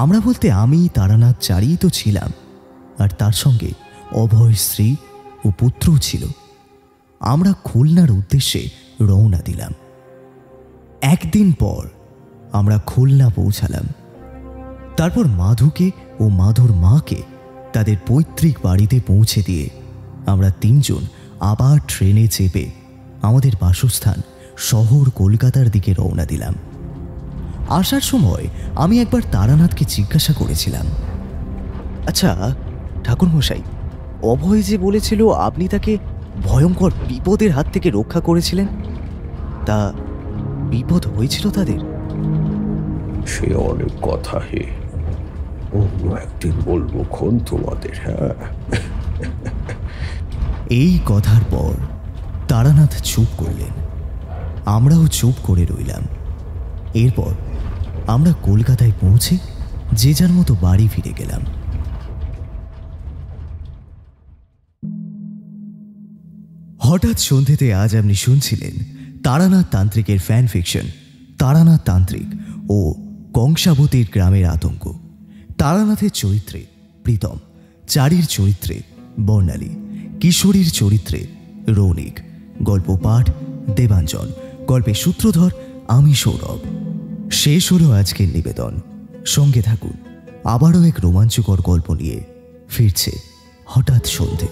আমরা বলতে আমি, তারানাথ, চারিই তো ছিলাম, আর তার সঙ্গে অভয় স্ত্রী ও পুত্রও ছিল। আমরা খুলনার উদ্দেশ্যে রওনা দিলাম। একদিন পর আমরা খুলনা পৌঁছালাম। তারপর মাধুকে ও মাধুর মাকে তাদের পৈতৃক বাড়িতে পৌঁছে দিয়ে আমরা 3 জন আবার ট্রেনে চেপে আমাদের বাসস্থান শহর কলকাতার দিকে রওনা দিলাম। আসার সময় আমি একবার তারানাথকে জিজ্ঞাসা করেছিলাম, আচ্ছা ঠাকুরমশাই, অভয় যে বলেছিল আপনি তাকে ভয়ঙ্কর বিপদের হাত থেকে রক্ষা করেছিলেন, তা বিপদ হয়েছিল তাদের? সে অনেক কথা হে, অন্য একদিন বলবো খন তোমাদের। হ্যাঁ, এই কথার পর তারানাথ চুপ করলেন। আমরাও চুপ করে রইলাম। এরপর আমরা কলকাতায় পৌঁছে যে যার মতো বাড়ি ফিরে গেলাম। হঠাৎ সন্ধ্যেতে আজ আপনি শুনছিলেন তারানাথ তান্ত্রিকের ফ্যান ফিকশন তারানাথ তান্ত্রিক ও কংসাবতীর গ্রামের আতঙ্ক। তারানাথের চরিত্রে প্রীতম, চারির চরিত্রে বর্ণালী, কিশোরীর চরিত্রে রৌনিক, গল্প পাঠ দেবাঞ্জন, গল্পে সূত্রধর আমি সৌরভ। শেষ হলো আজকের নিবেদন। সঙ্গে থাকুন, আবারও এক রোমাঞ্চকর গল্প নিয়ে ফিরছে হঠাৎ সন্ধে।